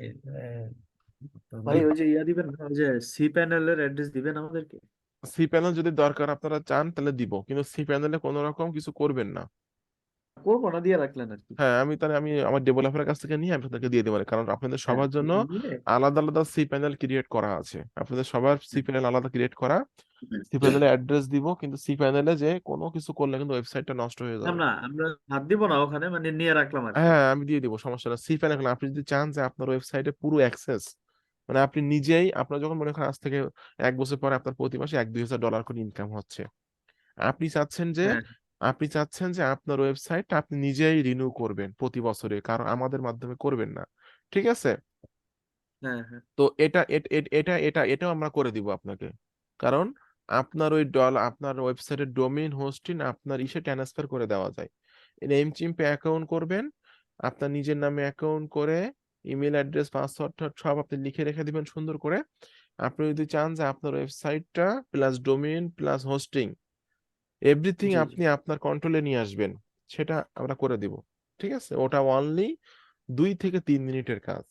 তো ভাই নেই। ওই যে ইয়া দিবেন না, ওই যে সি প্যানেলের অ্যাড্রেস দিবেন আমাদেরকে। সি প্যানেল যদি দরকার আপনারা চান তাহলে দিব, কিন্তু সি প্যানেলে কোনো রকম কিছু করবেন না। করবো না, দিয়ে রাখলেন আর কি। হ্যাঁ, আমি আমার ডেভেলপারের কাছ থেকে নিয়ে আমি আপনাদেরকে দিয়ে দেবো, কারণ আপনাদের হ্যাঁ, সবার জন্য নিয়ে আলাদা আলাদা সি প্যানেল ক্রিয়েট করা আছে, আপনাদের সবার সি প্যানেল আলাদা ক্রিয়েট করা। সি প্যানেলে অ্যাড্রেস দিব, কিন্তু সি প্যানেলে যে কোনো কিছু করলে কিন্তু ওয়েবসাইটটা নষ্ট হয়ে যাবে। আমরা আমরা হাত দিব না ওখানে, মানে নিয়ে রাখলাম আর কি। হ্যাঁ, আমি দিয়ে দিব, সমস্যা না। সি প্যানেল আপনি যদি চান যে আপনার ওয়েবসাইটে পুরো অ্যাক্সেস, মানে আপনি নিজেই, আপনার যখন মনে করেন আজ থেকে 1 বছর পরে আপনার প্রতি মাসে $1-2 হাজার করে ইনকাম হচ্ছে, আপনি চাচ্ছেন যে হ্যাঁ, আপনার ওয়েবসাইটটা আপনি নিজেই রিনিউ করবেন প্রতি বছরে, কারণ আমাদের মাধ্যমে করবেন না। ঠিক আছে? হ্যাঁ, হ্যাঁ, তো এটাও আমরা করে দিব আপনাকে, কারণ আপনার আপনার ওয়েবসাইটের ডোমেইন হোস্টিং আপনার ইসে ট্রান্সফার করে দেওয়া যায়। নেমচিম্পে অ্যাকাউন্ট করবেন, আপনার নিজের নামে অ্যাকাউন্ট করে ইমেল অ্যাড্রেস পাসওয়ার্ড সব আপনি লিখে রেখে দিবেন সুন্দর করে। আপনি যদি চান যে আপনার ওয়েবসাইটটা plus domain plus hosting everything জি জি। আপনি আপনার কন্ট্রোলে নিয়ে আসবেন, সেটা আমরা করে দিব। ঠিক আছে? ওটা অনলি 2 থেকে 3 মিনিটের কাজ,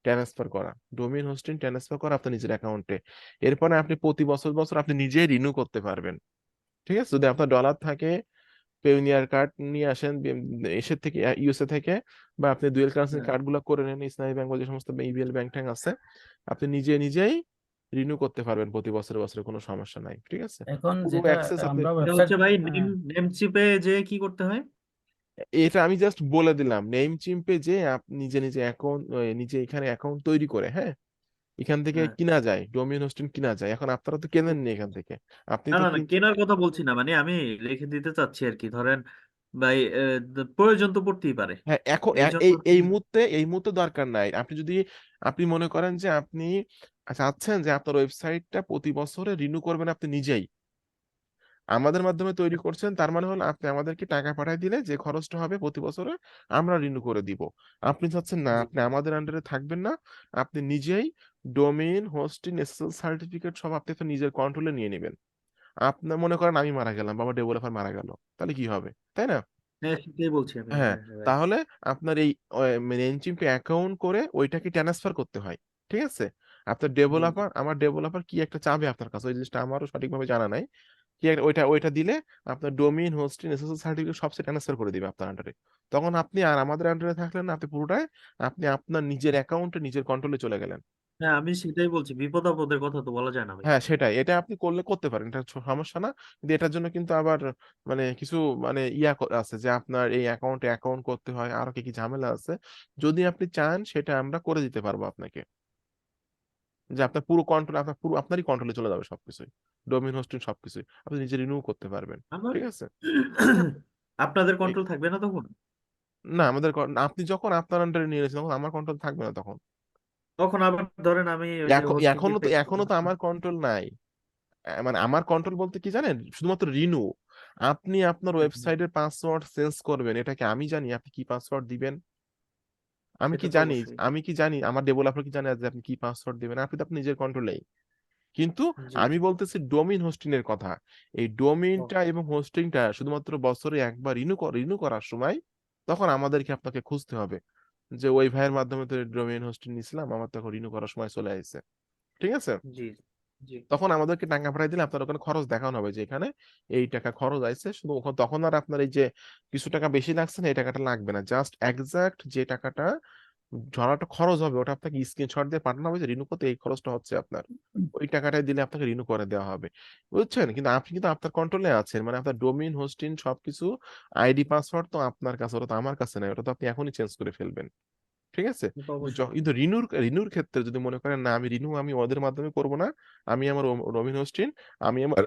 ট্রান্সফার করা, ডোমেইন হোস্টিং ট্রান্সফার করা আপনার নিজের অ্যাকাউন্টে। এরপরে আপনি প্রতি বছর বছর আপনি নিজেই রিনিউ করতে পারবেন। ঠিক আছে? যদি আপনার ডলার থাকে, পেউনিয়ার কার্ড নিয়ে আসেন এসে থেকে, ইউএসএ থেকে, বা আপনি ডুয়েল কারেন্সি হ্যাঁ, কার্ড গুলো করে নেন ইসলামী ব্যাংক বা যে সমস্ত ইবিএল ব্যাংক ট্যাঙ্ক আছে, আপনি নিজেই রিনিউ করতে পারবেন প্রতি বছরে বছরে, কোনো সমস্যা নাই। ঠিক আছে? এখন পুরো যেটা অ্যাক্সেস আপনি, আমরা এটা ওয়েবসাইট, হচ্ছে ভাই নেম চিপে যে কি করতে হয়? এটা আমি জাস্ট বলে দিলাম। নেম চিম্পে যে আপনি নিজে নিজে অ্যাকাউন্ট, নিজে এখানে অ্যাকাউন্ট তৈরি করে, হ্যাঁ, এখান থেকে হ্যাঁ, কিনা যায়, ডোমেইন হোস্টিং কিনা যায়। এখন আপনারা তো কেনেননি এখান থেকে, আপনি না তো না না, কেনার কথা বলছি না, মানে আমি লিখে দিতে চাচ্ছি আর কি, ধরেন ভাই প্রয়োজন তো পড়তেই পারে, হ্যাঁ, এখন এই জন্য। এই মুহূর্তে দরকার নাই। আপনি যদি, আপনি মনে করেন যে আপনি চাচ্ছেন যে আপনার ওয়েবসাইটটা প্রতি বছরে রিনিউ করবেন আপনি নিজেই, আমাদের মাধ্যমে তৈরি করছেন, তার মানে হলো আপনি আমাদেরকে টাকা পাঠিয়ে দিলে যে খরচটা হবে প্রতি বছরে আমরা রিনিউ করে দিব। আপনি চাচ্ছেন না জি আপনি আমাদের আন্ডারে থাকবেন না, আপনি নিজেই ডোমেইন হোস্টিং এসএসএল সার্টিফিকেট সব আপনি তো নিজের কন্ট্রোলে নিয়ে নেবেন। আপনার মনে করেন আমি মারা গেলাম বা আমার ডেভেলপার মারা গেল, তাহলে কি হবে, তাই না? হ্যাঁ, সেটাই বলছি আমি। হ্যাঁ, হ্যাঁ, হ্যাঁ ভাই। তাহলে আপনার এই নেমচিম্পে অ্যাকাউন্ট করে ওইটাকে ট্রান্সফার করতে হয়। ঠিক আছে? আপনার জি জি। আমার ডেভেলপার কি একটা চাবে আপনার কাছে, ওই জিনিসটা আমারও সঠিকভাবে জানা নাই। কি ওইটা দিলে আপনার ডোমেইন হোস্টিং এসএসএল সার্টিফিকেট সব সে ট্রান্সফার করে দিবে আপনার আন্ডারে। তখন আপনি আর আমাদের আন্ডারে থাকলেন না, আপনি পুরোটাই আপনি আপনার নিজের অ্যাকাউন্টে নিজের কন্ট্রোলে চলে গেলেন। হ্যাঁ, আমি সেটাই বলছি, বিপদ আপদের কথা তো বলা যায় না ভাই। হ্যাঁ, সেটাই, এটা আপনি করতে পারেন, এটা সমস্যা না। কিন্তু এটার জন্য কিন্তু আবার মানে কিছু মানে আছে যে আপনার এই অ্যাকাউন্টে অ্যাকাউন্ট করতে হয়, আরো কি কি ঝামেলা আছে। যদি আপনি চান সেটা আমরা করে দিতে পারবো আপনাকে, যে আপনার পুরো কন্ট্রোল, আপনার পুরো আপনারই কন্ট্রোলে চলে যাবে সবকিছুই, ডোমেইন হোস্টিং সবকিছুই আপনি নিজে রিনিউ করতে পারবেন। আমার ঠিক আছে? আপনাদের এই কন্ট্রোল থাকবে না তখন? না, আপনি যখন আপনার আন্ডারে নিয়ে নিয়েছেন তখন আমার কন্ট্রোল থাকবে না তখন। তখন আবার ধরেন আমি ওই যে হোস্টিং এখনো দিতে তো এখনো তো আমার কন্ট্রোল নাই। মানে আমার কন্ট্রোল বলতে কি জানেন, শুধুমাত্র রিনু। আপনি আপনার ওয়েবসাইটের পাসওয়ার্ড চেঞ্জ করবেন, এটা কি আমি জানি আপনি কি পাসওয়ার্ড দিবেন? আমি কি সেটা তো জানি অবশ্যই। আমি কি জানি আমার ডেভেলপার কি জানে যে আপনি কি পাসওয়ার্ড দিবেন? আপনি তো আপনার নিজের কন্ট্রোলেই। কিন্তু জি আমি জি। বলতেছি ডোমেইন হোস্টিং এর কথা। এই ও, ডোমেইনটা এবং হোস্টিংটা শুধুমাত্র বছরে একবার রিনিউ করার সময় তখন আমাদেরকে আপনাকে খুঁজতে হবে যে ওই ভাইয়ের মাধ্যমে তো ডোমেইন হোস্টিং নিছিলাম, আমার তখন রিনিউ করার সময় চলে আসছে। ঠিক আছে? জি জি। তখন আমাদেরকে টাকা পাঠিয়ে দিলে আপনার ওখানে খরচ দেখানো হবে যে এখানে এই টাকা খরচ আছে, শুধু তখন আর আপনার এই যে কিছু টাকা বেশি লাগছে না এই টাকাটা লাগবে না, জাস্ট এক্সাক্ট যে টাকাটা ধরাটা খরচ হবে ওটা আপনাকে স্ক্রিনশট দিয়ে পাঠানো হবে যে রিনু করতে এই খরচটা হচ্ছে আপনার, ওই টাকাটাই দিলে আপনাকে রিনু করে দেওয়া হবে। বুঝছেন? কিন্তু আপনি কিন্তু আপনার কন্ট্রোলে আছেন, মানে আপনার ডোমেইন হোস্টিং সবকিছু, আইডি পাসওয়ার্ড তো আপনার কাছে, ওটা তো আমার কাছে নাই, ওটা তো আপনি এখনই চেঞ্জ করে ফেলবেন। ঠিক আছে? সেটা কিন্তু অবশ্যই। কিন্তু রিনুর ক্ষেত্রে যদি মনে করেন না আমি রিনু আমি ওদের মাধ্যমে করব না, আমি আমার ডোমেইন হোস্টিং, আমি আমার